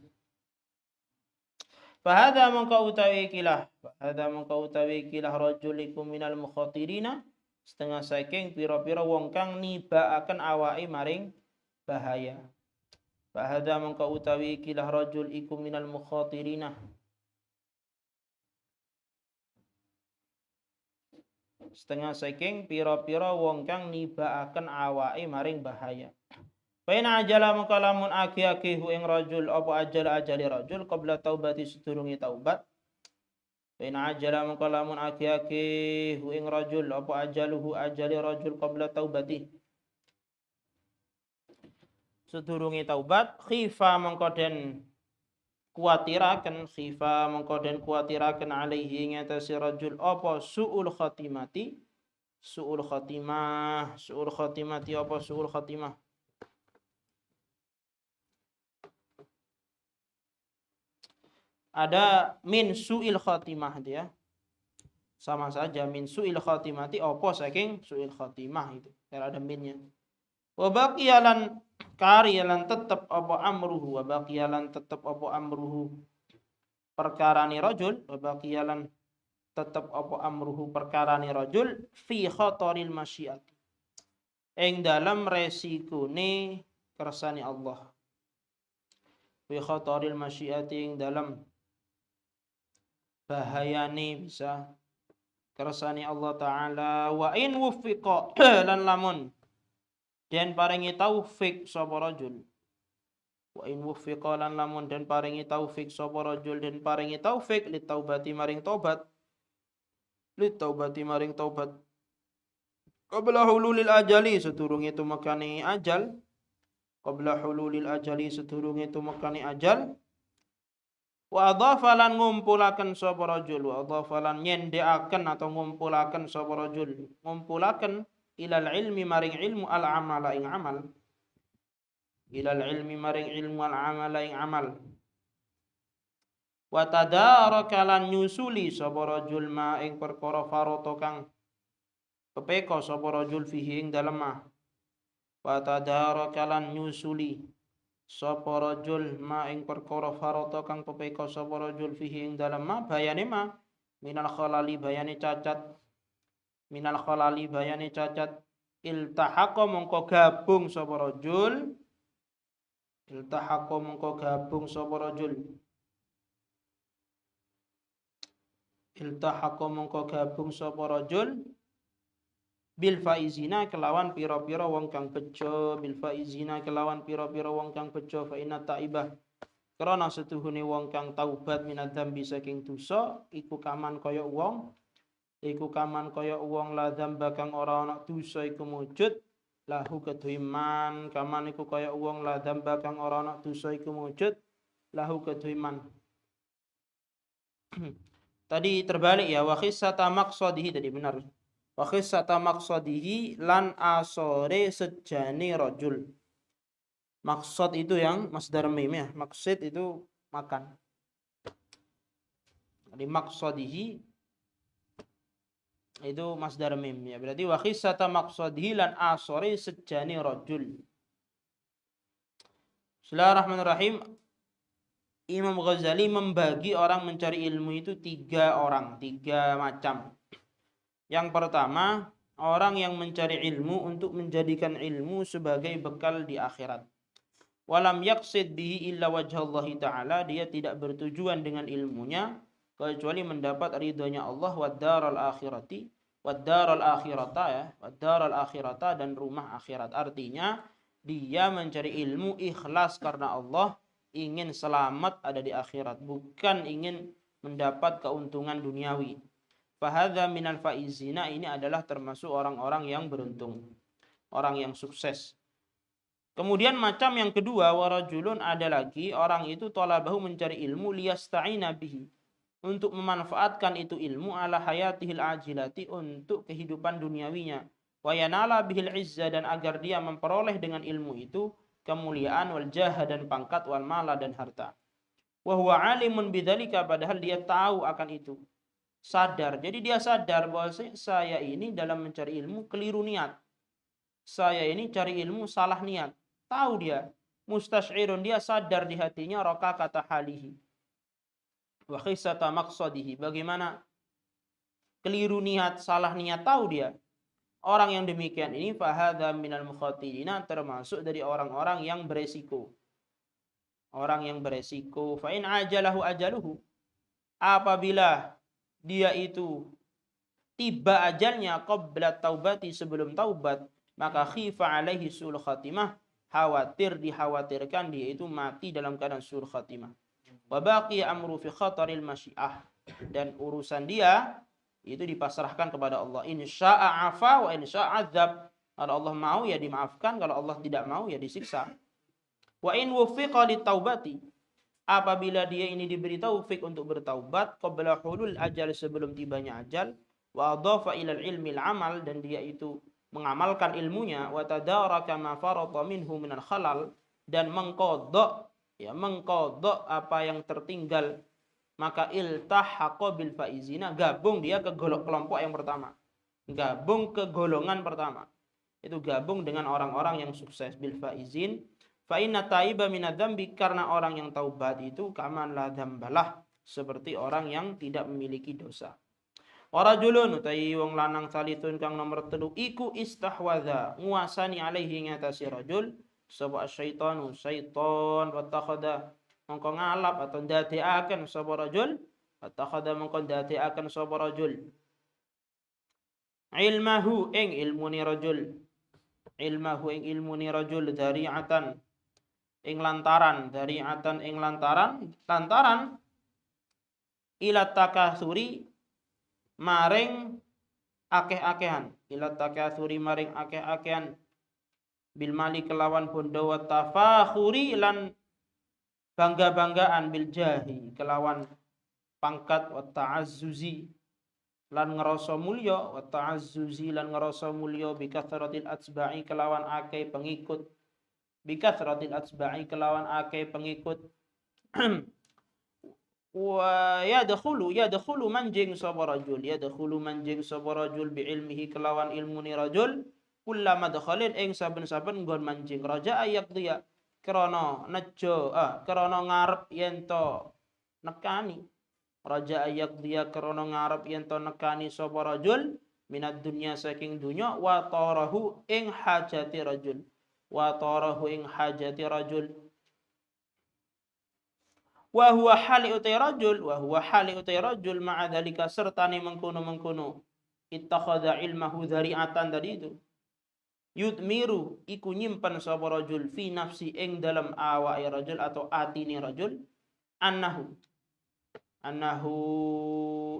Fahadha mengkau utawi kilah rajulikum minal mukhatirina setengah saking pira-pira wong kang nibaaken awake maring bahaya. Fahadha mengkau utawi kilah rajul ikum minal mukhatirina setengah saking pira-pira wong kang nibaaken awake maring bahaya. Paina ajala mengkalamun aki-aki hu ing rajul apa ajali rajul qabla taubati sedurunge taubat. Paina ajala mengkalamun aki-aki hu ing rajul apa ajali rajul qabla taubati sedurunge taubat khifa mengkoden kuatiraken alaihi ngatasi rajul apa suul khatimati apa suul khatimah ada min su'il khatimah dia. Sama saja min su'il khatimati apa saking su'il khatimah itu. Kalau ada minnya. Wa baqiyalan kariyalan tetep apa amruhu perkarane rajul wa baqiyalan tetep apa amruhu perkarane rajul fi khataril masyiati. Ing dalam resikone kersane Allah. Fi khataril masyiati ing dalam bahayane bisa kersane Allah Ta'ala wa in wuffiqa lan lamun den paringi taufik sapa rajul wa in wuffiqa lan lamun den paringi taufik sapa rajul den paringi taufik li taubati maring taubat qabla hululil ajali sedurunge tumekane ajal wa adhafalan ngumpulaken sapa rajul wa adhafalan nyendeaken atau ngumpulaken sapa rajul ngumpulaken ilal ilmi maring ilmu al amala ing amal wa tadarakalan nyusuli sapa rajul ma ing perkara farata kang pepeka sapa rajul fihi ing dalem ma wa tadarakalan nyusuli sapa rajul ma ing perkara farata kang pepeka sapa rajul fihi ing dalem ma bayane ma minal khalali bayane cacat, minal khalali bayane cacat, iltahaqa mongko gabung sapa rajul, iltahaqa mongko gabung sapa rajul, iltahaqa mongko gabung sapa rajul bil faizina kelawan pira-pira wong kang bejo, bil faizina kelawan pira-pira wong kang bejo, fa inna taibah krana setuhune wong kang taubat minadzambi saking dosa iku kaman kaya wong, iku kaman kaya wong la dzamba kang ora ana dosa iku mujud lahu kedue man, kaman iku kaya wong la dzamba kang ora ana dosa iku mujud lahu kedue man. Tadi terbalik ya, wa khissata maqsadihi tadi benar. Wa khissata maqsadihi lan asore sejane rajul. Maksud itu yang masdar mim ya. Maksud itu makan. Jadi maqsadihi itu masdar mim ya. Berarti wa khissata maqsadihi lan asore sejane rajul. Bismillahirrahmanirrahim. Imam Ghazali membagi orang mencari ilmu itu 3 orang, 3 macam. Yang pertama, orang yang mencari ilmu untuk menjadikan ilmu sebagai bekal di akhirat. Walam yaqsid bihi illa wajhallahi ta'ala, dia tidak bertujuan dengan ilmunya kecuali mendapat ridhonya Allah wad daral akhirati, wad daral akhirata ya, wad daral akhirata dan rumah akhirat. Artinya dia mencari ilmu ikhlas karena Allah, ingin selamat ada di akhirat, bukan ingin mendapat keuntungan duniawi. Fahadza minal faizina, ini adalah termasuk orang-orang yang beruntung, orang yang sukses. Kemudian macam yang kedua, warajulun, ada lagi orang itu talabahu mencari ilmu liyasta'ina bihi, untuk memanfaatkan itu ilmu ala hayatihil ajilati, untuk kehidupan duniawinya, wa yanala bihil izza, dan agar dia memperoleh dengan ilmu itu kemuliaan, wal jaha dan pangkat, wal mala dan harta. Wa huwa alimun bidzalika, padahal dia tahu akan itu, sadar. Jadi dia sadar bahwa saya ini dalam mencari ilmu keliru niat, saya ini cari ilmu salah niat, tahu dia. Mustasyirun, dia sadar di hatinya, roka kata halihi wa khissata maqsadihi, bagaimana keliru niat, salah niat, tahu dia. Orang yang demikian ini fahadha minal mukhatirina, termasuk dari orang-orang yang beresiko. Orang yang beresiko. Fa in ajalahu ajaluhu, apabila dia itu tiba ajalnya qabla taubati, sebelum taubat, maka khifa alaihi su'ul khatimah, khawatir, dikhawatirkan dia itu mati dalam keadaan su'ul khatimah. Wa baqiya amru fi khataril masyiah, dan urusan dia itu dipasrahkan kepada Allah. Insya'a afa wa insya'a adzab. Kalau Allah mau ya dimaafkan, kalau Allah tidak mau ya disiksa. Wa in wufiqa litaubati, apabila dia ini diberi taufik untuk bertaubat qabla hulul ajal, sebelum tibanya ajal, wa adhafa ilal ilmi al-amal, dan dia itu mengamalkan ilmunya, wa tadaraka ma farata minhu minal khalal, dan mengqadha ya, mengqadha apa yang tertinggal, maka iltahaqa bil faizina, gabung dia ke kelompok yang pertama, gabung ke golongan pertama, itu gabung dengan orang-orang yang sukses. Bil faizin, fa inna taiba minadzambi, karena orang yang taubat itu kaman la dzambalah, seperti orang yang tidak memiliki dosa. Warajulun, utai wong lanang salitun kang nomor 3 iku istahwadha, nguasani alaihi ngatasi rajul sapa syaitanu, syaiton, watakhadha mongko ngalap atau ndadekaken sapa rajul, watakhadha mongko ndadekaken sapa rajul ilmahu ing ilmuni rajul, ilmahu ing ilmuni rajul, dari'atan ing lantaran, dari'atan ing lantaran, lantaran ila takatsuri maring akeh-akehan, ila takatsuri maring akeh-akehan, bil mali kelawan bondo, wa tafakhuri lan bangga-banggaan, bil jahi kelawan pangkat, wa ta'azzuzi lan ngerasa mulya, wa ta'azzuzi lan ngerasa mulya, bi kathratil atsba'i kelawan akeh pengikut, bi kathratil atsba'i kelawan akeh pengikut. Wa yadkhulu manjing sapa rajul, yadkhulu manjing sapa rajul bi ilmihi kelawan ilmuni rajul, kullama dakhalin ing saben-saben nggon manjing, raja ayak dia krana nejo krana ngarep yen to nekani, raja yaqdiya krana ngarep yen to nekani sapa rajul minad dunya saking dunya wa tarahu ing hajati rajul wa tarahu ing hajati rajul wa huwa hali utai rajul ma'a dzalika sertane mengkono-mengkono ittakhadha ilmahu dhari'atan tadi itu yudmiru iku nyimpen sapa rajul fi nafsi ing dalam awake rajul atau atine rajul annahu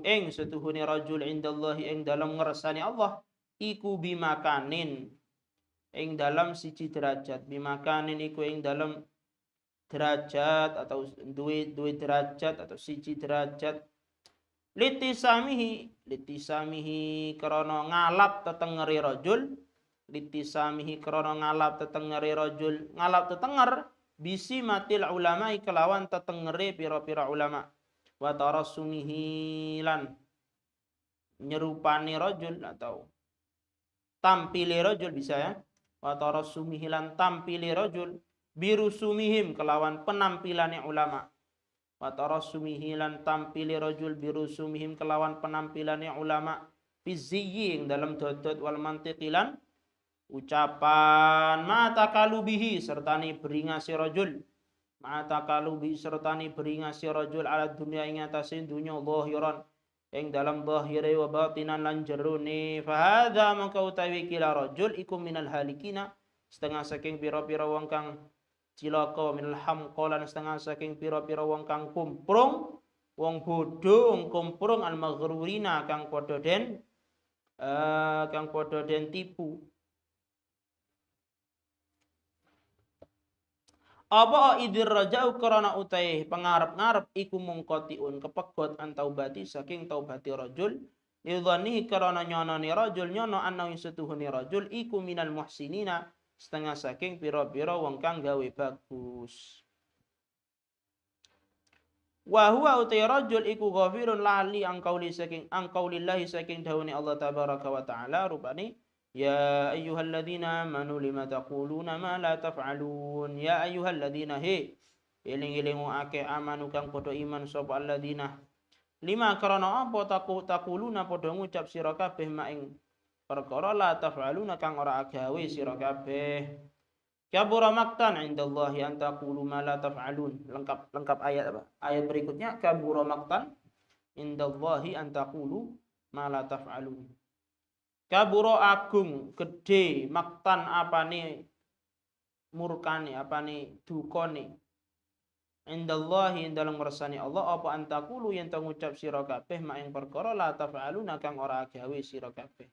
ing setuhune rajul indallahi ing dalam ngersani Allah iku bimakanin ing dalam siji derajat bimakanin iku ing dalam derajat atau duwe derajat atau siji derajat litisamihi krana ngalap tetengeri rajul litisamihi krana ngalap tetengeri rajul ngalap tetenger bisi matil ulama kelawan tetengeri pira-pira ulama wa tarassumihi lan nyerupani rajul atau tampili rajul bisa ya wa tarassumihi lan tampili rajul birusumihim kelawan penampilane ulama wa tarassumihi lan tampili rajul birusumihim kelawan penampilane ulama fiziying dalam dodot wal mantiqilan ucapan mata kalubihi sertani beringasi rajul mata kalubihi sertani beringasi rajul ala dunya ing atase dunya zahiran ing dalam zahire wa batinan lan jerone fa hadza maka utawi kila rajul iku minal halikina setengah saking pira-pira wong kang cilaka minal hamqalan setengah saking pira-pira wong kang kumprung wong bodho wong kumprung al maghrurina kang padha den tipu. Apa idir raja'u karena utai pengarep-ngarep iku mungkotiun kepegot antaubati saking taubati rajul lidhanihi karena nyononi rajul nyono anna setuhuni rajul iku minal muhsinina setengah saking pira-pira wong kang gawe bagus. Wa huwa utai rajul iku ghafirun lali angkaulillahi saking dawani Allah tabaraka wa ta'ala rupani ya ayyuhalladzina amanu lima taquluna ma la taf'alun ya ayyuhalladzina he eling-elingu akeh amanu kang padha iman sapa alladzina lima karana apa taquluna padha ngucap sira kabeh maing perkara la taf'aluna kang ora agawe sira kabeh kabura maktan indallahi an taqulu ma la taf'alun lengkap ayat apa ayat berikutnya kabura maktan indallahi an taqulu ma la taf'alun. Kaburo agung gede maktan apane murkane apane dukane indallahi dalam ngersani Allah apa antakulu yen ta ngucap sira kabeh mak ing perkara la taf'aluna kang ora gawe sira kabeh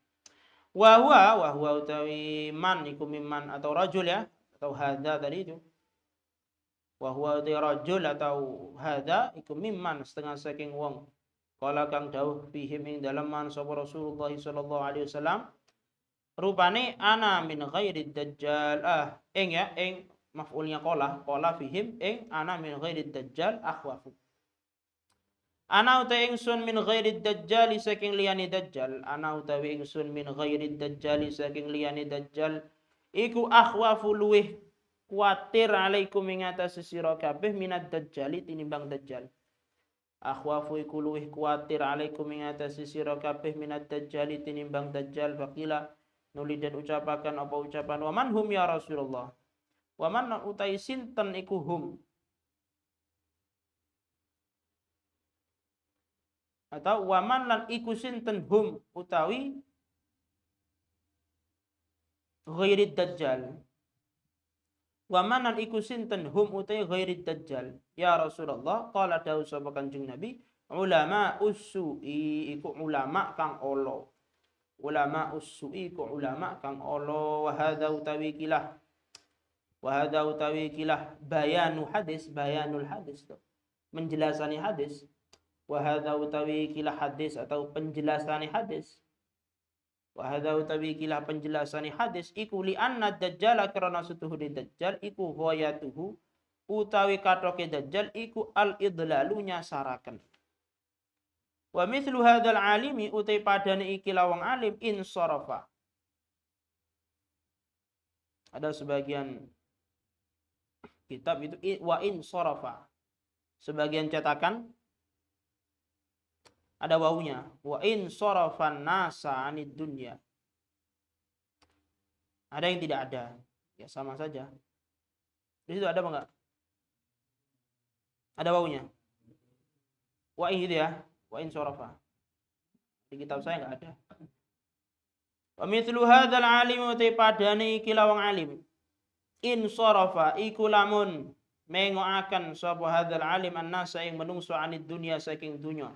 wa huwa utawi man iku mimman atau rajul ya atau hadza tadi itu wa huwa rajul atau hadza iku mimman setengah saking wong kala kang dawuh fihim ing dalem man sapa Rasulullah sallallahu alaihi wasallam rupane ana min ghairi dajjal ing maf'ulnya qala fihim ing ana min ghairi dajjal akhwafu ana utawi ingsun min ghairi dajjal saking liyane dajjal ana utawi ingsun min ghairi dajjal saking liyane dajjal iku akhwafu luweh kuatir alaikum ing atas sira kabeh minad dajjal tinimbang dajjal akhwafu iku luwih kuatir alaikum ing atase sira kabeh minad dajjal tinimbang dajjal faqila nuli dan ucapaken apa ucapan waman hum ya Rasulullah waman utai sinten iku hum atau waman lan iku sinten hum utawi ghairid dajjal waman lan iku sinten hum utai ghairid dajjal ya Rasulullah qala dawu sapa Kanjeng Nabi ulama usui iku ulama kang olo ulama usui iku ulama kang olo wa hadza utawi kilah bayanul hadis tuh menjelasani hadis wa hadza utawi kilah hadis atau penjelasani hadis wa hadza utawi kilah penjelasani hadis iku li anna dajjal karena sutuhu dajjal iku ghayatuhu utawi katoke dajjal iku al idlalu nyasaraken wa mithlu hadzal alimi utai padane iki lawang alim insarafa ada sebagian kitab itu wa insarafa sebagian cetakan Ada wawunya. Wa in sarafan nasa 'anid dunya. Ada yang tidak ada. Ya sama saja. Di situ ada apa enggak? Ada wawunya. Wa in gitu ya. Wa in sarafa. Di kitab saya enggak ada. Wa mithlu hadzal alim wa padane iki lawang alim. In sarafa iku lamun mengoaken sapa hadzal alim annasa ing menungso 'anid dunya saking dunya.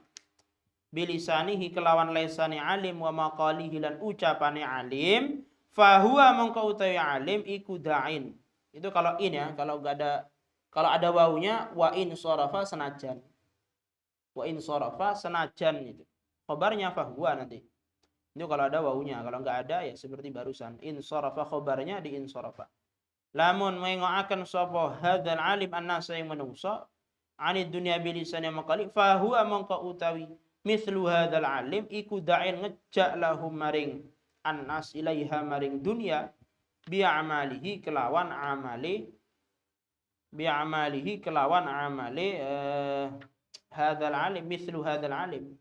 Bilisanihi kelawan lesane alim wa maqalihi lan ucapane alim fahuwa mongko utawi alim iku da'in. Itu kalau in ya, kalau ada wawunya wa in sarafa senajan. Wa in sarafa senajan itu. Khabarnya fahuwa nanti. Itu kalau ada wawunya, kalau enggak ada ya seperti barusan in sarafa khabarnya di in sarafa. Lamun mengoaken sapa hadzal alim annasa yang menungso anid dunya bilisani maqali fahuwa mongko utawi mislu hadzal alim iku da'in ngejak lahum maring annas ilaiha maring dunya bi'amalihi kelawan amali hadzal alim mislu hadzal alim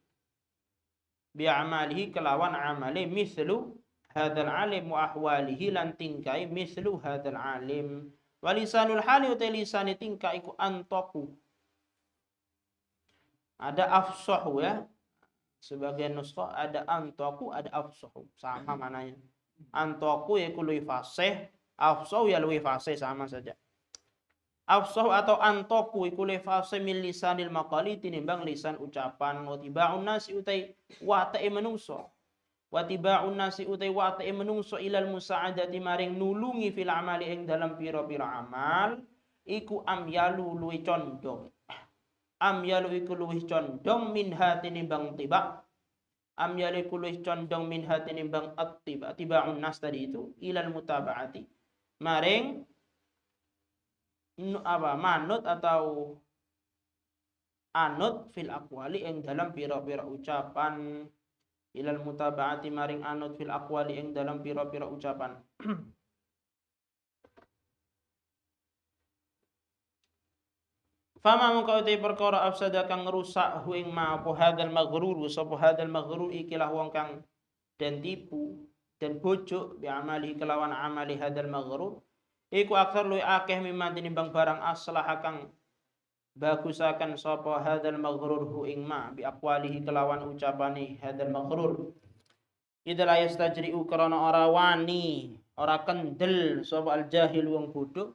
bi'amalihi kelawan amali mislu hadzal alim wa ahwalihi lan tingkai mislu hadzal alim walisanul hali uta lisani tingkai iku antaku ada afsahu ya. Sebagian nuskha ada antaku, ada afsahu. Sama mananya. Antaku ya luwih fasih, afsahu ya luwih fasih sama saja. Afsahu atau antaku iku luwih fasih min lisanil maqali tinimbang lisan ucapan wa tibaun nasi utai watake menungso. Wa tibaun nasi utai watake menungso ilal musaadati maring nulungi fil amali ing dalam pira-pira amal iku amyalu luwih condong. Amyalu iku luwih condong min hati nimbang tiba. Amyalu iku luwih condong min hati nimbang at-tiba. Tibaun nas tadi itu ilal mutaba'ati. Maring manut atau anut fil aqwali ing dalam pira-pira ucapan. Ilal mutaba'ati maring anut fil aqwali ing dalam pira-pira ucapan. Fama mengkau te perkara afsada kang ngrusak hu ing ma apa hadzal maghrur sapa hadzal maghrur ikilah wong kang den tipu den bojo bi amali kelawan amali hadzal maghrur iku aksar luwih akeh mimman tinimbang barang aslah kang bagusaken sapa hadzal maghrur hu ing ma bi aqwalihi kelawan ucapane hadzal maghrur idza yastajri'u karana ora wani ora kendel sapa al jahil wong bodho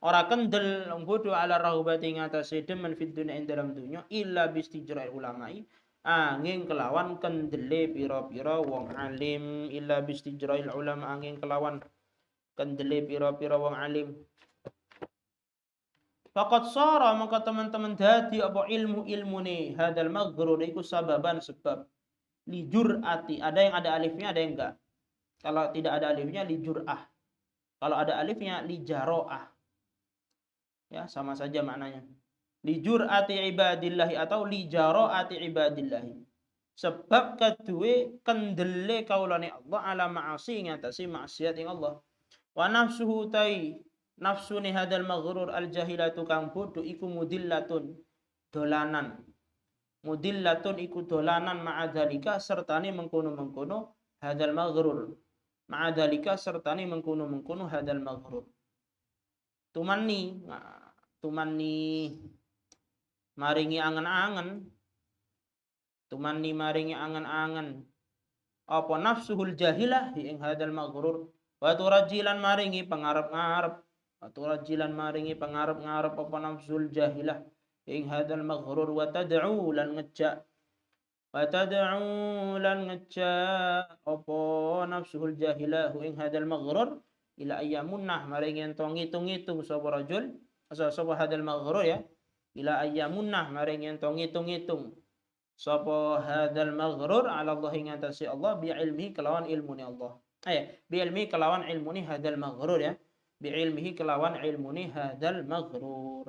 ora kendel wong bodho ala rahubati ngatasé demen fid dunya ing dalam dunya illa bistijra'il ulama'i angin kelawan kendele pira-pira wong alim illa bistijra'il ulama angin kelawan kendele pira-pira wong alim. Faqad sara maka teman-teman dadi apa ilmu-ilmune hadzal maghrur iku sababan sebab li jur'ati ada yang ada alifnya ada yang enggak. Kalau tidak ada alifnya li jur'ah. Kalau ada alifnya li jaro'ah. Ya, sama saja maknanya. Li jur'ati ibadillahi atau li jaro'ati ibadillahi. Sebab kedue kendele kaulane Allah ala ma'asi ngatasi maksiat ing Allah. Wa nafsuhu tai nafsune hadal maghrur al jahilatu kang bodho iku mudillatun dolanan. Mudillatun iku dolanan ma'adzalika sertane mengkono-mengkono hadal maghrur. Ma'adzalika sertane mengkono-mengkono hadal maghrur. Tumanni maringi angen-angen tumanni maringi angen-angen apa nafsuhul jahilah ing hadal maghrur wa turajilan maringi pangarep-ngarep wa turajilan maringi pangarep-ngarep apa nafsul jahilah ing hadal maghrur wa tad'u lan ngejak apa nafsuhul jahilah ing hadal maghrur ila ayyamunnah maring ento ngitung-ngitung sapa rajul sapa hadal maghrur ya ila ayyamunnah maring ento ngitung-ngitung sapa hadzal maghrur ala Allah ing atase Allah bi ilmihi kelawan ilmune Allah. Bi ilmihi kelawan ilmune hadzal maghrur ya. Bi ilmihi kelawan ilmune hadzal maghrur.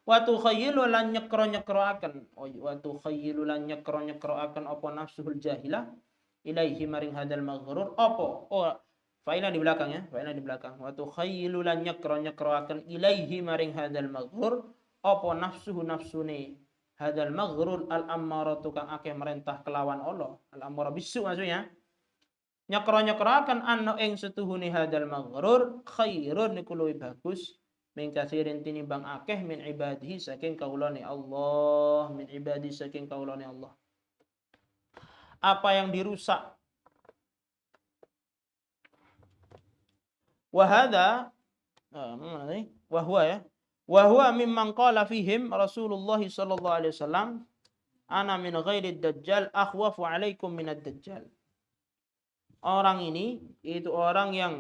Wa tukhayyilu lan nyekro-nyekroaken. Wa tukhayyilu lan nyekro-nyekroaken apa nafsuhul jahilah ilaihi maring hadzal maghrur apa? Fa'ila di belakang ya, fa'ila di belakang. Wa tukhayyilu lan nyekro-nyekroaken ilaihi maring hadzal maghrur apa nafsuhu nafsune hadal maghrur al-ammaratu kang akeh merintah kelawan Allah, al-ammara bisu maksudnya. Nyekro-nyekroaken anna ing setuhune hadal maghrur khairun niku luwih bagus min katsirin tinimbang akeh min ibadihi saking kaulane Allah, min ibadi saking kaulane Allah. Apa yang dirusak wa hadza wa huwa ya wa huwa mimman qala fihim Rasulullah sallallahu alaihi wasallam ana min ghairi dajjal akhwafu alaikum minad dajjal. Orang ini yaitu orang yang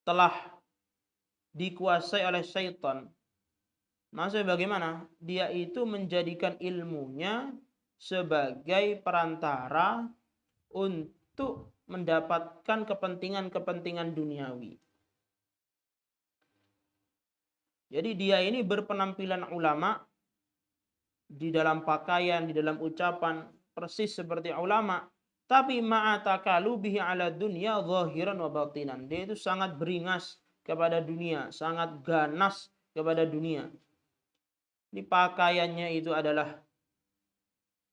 telah dikuasai oleh syaitan. Maksudnya bagaimana? Dia itu menjadikan ilmunya sebagai perantara untuk mendapatkan kepentingan-kepentingan duniawi. Jadi dia ini berpenampilan ulama di dalam pakaian, di dalam ucapan persis seperti ulama. Tapi ma'atakalu bihi ala dunya zahiran wa batinan. Dia itu sangat beringas kepada dunia, sangat ganas kepada dunia. Di pakaiannya itu adalah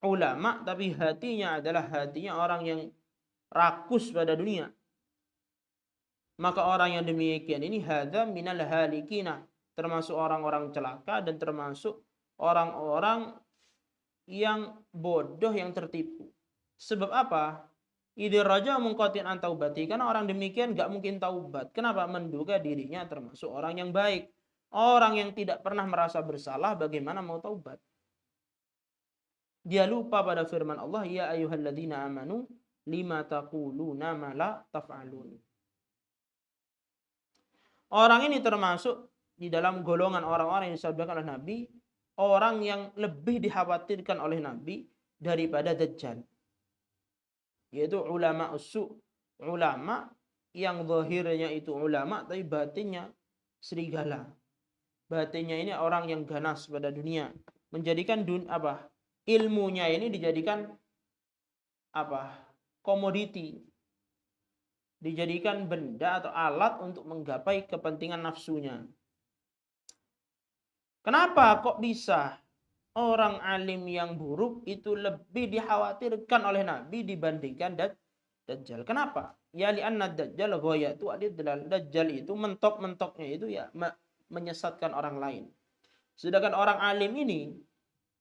ulama, tapi hatinya adalah hatinya orang yang rakus pada dunia. Maka orang yang demikian ini hadza minal halikina, termasuk orang-orang celaka dan termasuk orang-orang yang bodoh yang tertipu. Sebab apa? Idza raja munqatin an taubati, karena orang demikian enggak mungkin taubat. Kenapa? Menduga dirinya termasuk orang yang baik. Orang yang tidak pernah merasa bersalah bagaimana mau taubat? Dia lupa pada firman Allah, ya ayyuhalladzina amanu lima taquluna ma la taf'alun. Orang ini termasuk di dalam golongan orang-orang yang disabdakan oleh Nabi, orang yang lebih dikhawatirkan oleh Nabi daripada Dajjal. Yaitu ulama usu, ulama yang zahirnya itu ulama tapi batinnya serigala. Batinnya ini orang yang ganas pada dunia, menjadikan ilmunya ini dijadikan komoditi, dijadikan benda atau alat untuk menggapai kepentingan nafsunya. Kenapa kok bisa orang alim yang buruk itu lebih dikhawatirkan oleh Nabi dibandingkan Dajjal? Kenapa? Ya li'anna Dajjal ghayatu adidlal. Dajjal itu mentok-mentoknya itu ya menyesatkan orang lain. Sedangkan orang alim ini,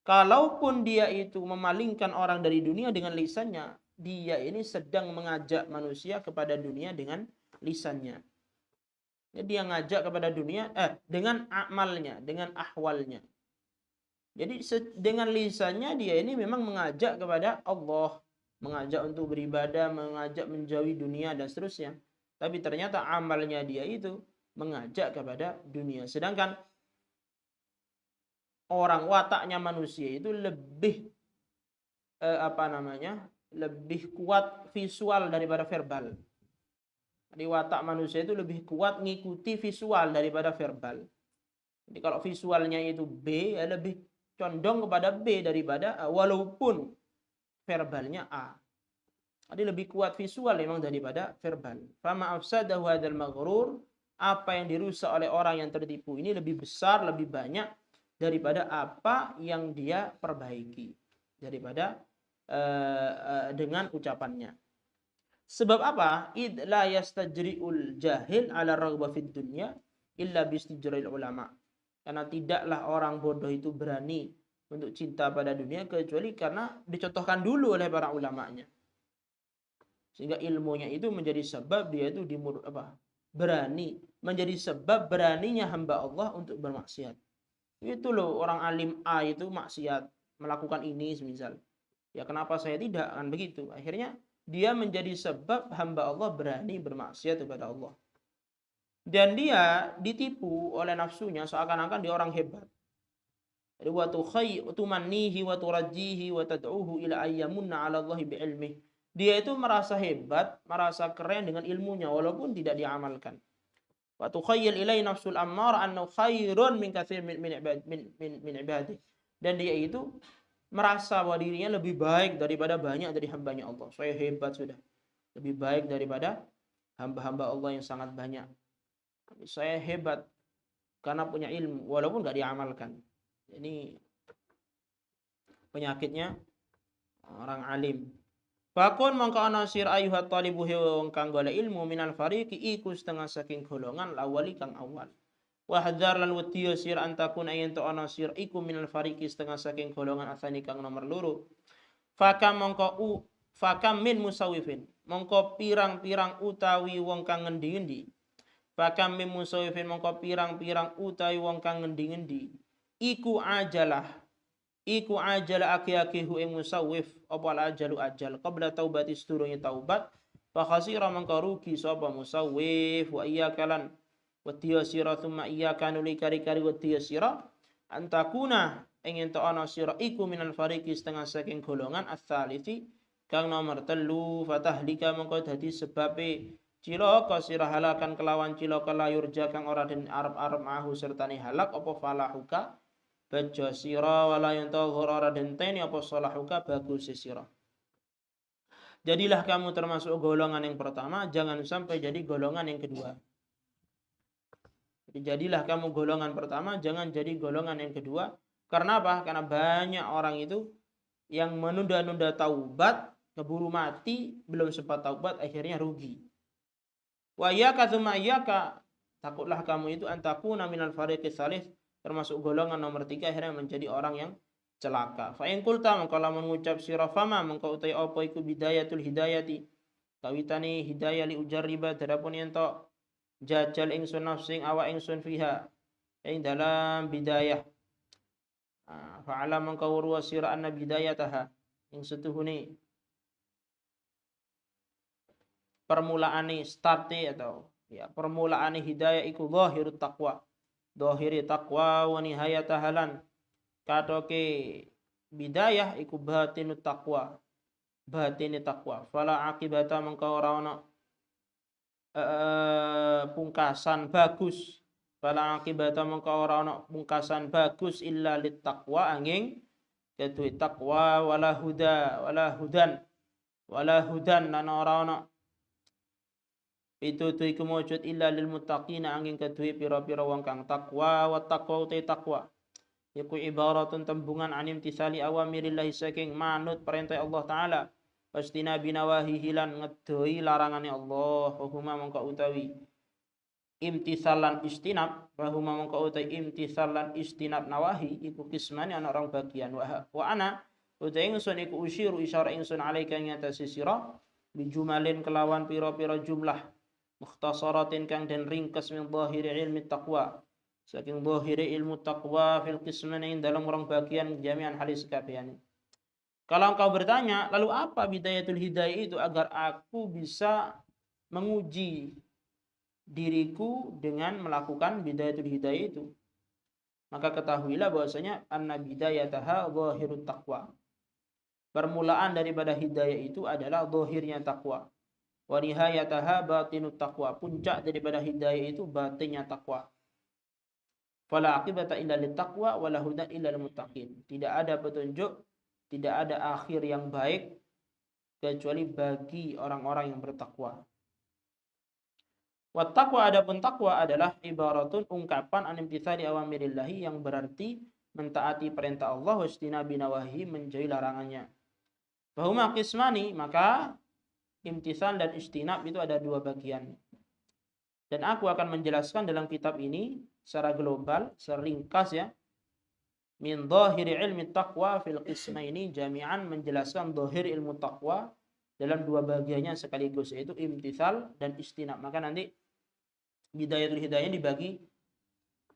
kalaupun dia itu memalingkan orang dari dunia dengan lisannya, dia ini sedang mengajak manusia kepada dunia dengan lisannya. Jadi dia ngajak kepada dunia dengan amalnya, dengan ahwalnya. Jadi dengan lisannya dia ini memang mengajak kepada Allah, mengajak untuk beribadah, mengajak menjauhi dunia dan seterusnya. Tapi ternyata amalnya dia itu mengajak kepada dunia. Sedangkan orang wataknya manusia itu lebih lebih kuat visual daripada verbal. Di watak manusia itu lebih kuat ngikuti visual daripada verbal. Jadi kalau visualnya itu B, ya lebih condong kepada B daripada A, walaupun verbalnya A. Jadi lebih kuat visual memang daripada verbal. Fama afsadahu hadzal maghrur, apa yang dirusak oleh orang yang tertipu ini lebih besar, lebih banyak daripada apa yang dia perbaiki, daripada dengan ucapannya. Sebab apa? Id la yastajri'ul jahil ala raghba fid dunya illa bistijra'il ulama. Karena tidaklah orang bodoh itu berani untuk cinta pada dunia kecuali karena dicontohkan dulu oleh para ulamanya. Sehingga ilmunya itu menjadi sebab dia itu berani, menjadi sebab beraninya hamba Allah untuk bermaksiat. Itu loh orang alim A itu maksiat, melakukan ini semisal. Ya kenapa saya tidak? Kan begitu. Akhirnya dia menjadi sebab hamba Allah berani bermaksiat kepada Allah. Dan dia ditipu oleh nafsunya seakan-akan dia orang hebat. Jadi wa tumannihi wa turajjihi wa tad'uhu ila ayyamunna 'ala Allah bi'ilmihi. Dia itu merasa hebat, merasa keren dengan ilmunya walaupun tidak diamalkan. Wa tukhayyil ilai nafsul ammar annahu khairun min katsir min ibadihi. Dan dia itu merasa bahwa dirinya lebih baik daripada banyak dari hambanya Allah. Saya hebat sudah. Lebih baik daripada hamba-hamba Allah yang sangat banyak. Saya hebat karena punya ilmu walaupun nggak diamalkan. Ini penyakitnya orang alim. Fakun mongko ana sir ayuhat talibu wong kang golek ilmu minal fariqi iku setengah saking golongan lawali kang awal. Wa hadzar lan wadiya sir antakun ayen to ana sir iku minal fariqi setengah saking golongan asani kang nomor loro. Fakam min musawifin mongko pirang-pirang utawi wong kang ngendi-endi. Fakam min musawifin mongko pirang-pirang utawi wong kang ngendi-endi. Iku ajalah aki-aki hu ing musawif apa ajalu ajal qabla taubati sedurunge taubat fa khasira mongko rugi sapa musawif wa iyyakalan wadiya sira thumma iyyaka nuli kari-kari wadiya sira antakuna ingin to ana sira iku minal fariqi setengah saking golongan as-salisi kang nomor 3 fatahlika mongko dadi sebabe cilaka sira halakan kelawan cilaka layurja kang ora den arep-arep mahu sertane halak apa falahuka bejo sira wala yantahur ora denteni apa salahuka bagus sira. Jadilah kamu termasuk golongan yang pertama, jangan sampai jadi golongan yang kedua. Jadilah kamu golongan pertama, jangan jadi golongan yang kedua. Karena apa? Karena banyak orang itu yang menunda-nunda taubat, keburu mati, belum sempat taubat, akhirnya rugi. Wa iyyaka tsumma iyyaka, takutlah kamu itu antakuna minal fariqis salis, termasuk golongan nomor 3 akhirnya menjadi orang yang celaka. Fa in qulta mongko lamun ngucap sira fama mongko utai apa iku bidayatul hidayati. Kawitane hidayah li ujarriba darapun yen to jajal ingsun nafsing awak ingsun fiha ing dalam bidayah. Fa alam mongko weruh sira anna bidayataha ing setuhune permulaane starte atau ya permulaane hidayah iku zahirut taqwa. Dohiri taqwa wa nihayata halan katoke bidayah iku batinut taqwa batini taqwa fala akibata mengko ora ana pungkasan bagus fala akibata mengko ora ana pungkasan bagus illa lit taqwa angin kedue taqwa wala hudan lan ora ana itu iku mujud illa lil muttaqina angin kedue pira-pira wong kang takwa wa taqwa uti takwa iku ibaratun tembungan anim tisali awamirillahi saking manut perintah Allah taala pastina binawahi hilan ngedoi larangane Allah huma mongko utawi imtisalan istinab huma mongko utawi imtisalan istinab nawahi iku kismane ana orang bagian wa ana utai ingsun iku usyiru isyara ingsun alaika ngatasi sira bijumalin kelawan pira-pira jumlah mukhtasaratin kang den ringkes min zahiri ilmi taqwa saking zahiri ilmu taqwa fil qismain dalam orang bagian jami'an halis kabehane. Kalau engkau bertanya, lalu apa bidayatul hidayah itu agar aku bisa menguji diriku dengan melakukan bidayatul hidayah itu? Maka ketahuilah bahwasanya anna bidayataha zahirut taqwa. Permulaan daripada hidayah itu adalah zahirnya takwa. Wa nihayataha batinut taqwa. Puncak daripada hidayah itu batinnya takwa. Fala aqibata illa lit taqwa wala hudan illa lil muttaqin. Tidak ada petunjuk, tidak ada akhir yang baik kecuali bagi orang-orang yang bertakwa. Wa taqwa adapun takwa adalah ibaratun ungkapan an imtitsali awamirillahi yang berarti mentaati perintah Allah wastinabi nawahi menjauhi larangannya. Bahuma qismani maka imtisal dan istinab itu ada dua bagian. Dan aku akan menjelaskan dalam kitab ini secara global, secara ringkas ya. Min dhahiri ilmi taqwa fil qismaini jami'an menjelaskan dhahir ilmu taqwa dalam dua bagiannya sekaligus yaitu imtisal dan istinab. Maka nanti bidayatul hidayah dibagi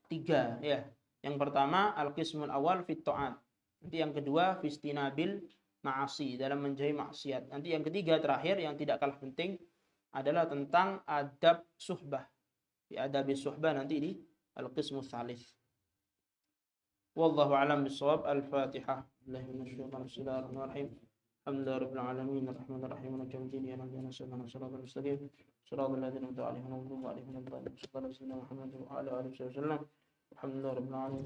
3 ya. Yang pertama al-qismul awal fit ta'at. Nanti yang kedua fi istinabil ma'asi dalam menjauhi maksiat. Nanti yang ketiga terakhir yang tidak kalah penting adalah tentang adab suhbah. Di adab suhbah nanti di al-qismu tsalits. Wallahu a'lam bissawab. Al-Fatihah. Bismillahirrahmanirrahim. Alhamdulillahirabbil alamin arrahmanir rahim maliki yaumiddin iyyaka na'budu wa iyyaka nasta'in shiratal mustaqim shiratal ladzina an'amta 'alaihim ghairil maghdubi 'alaihim waladdallin. Alhamdulillahirabbil alamin.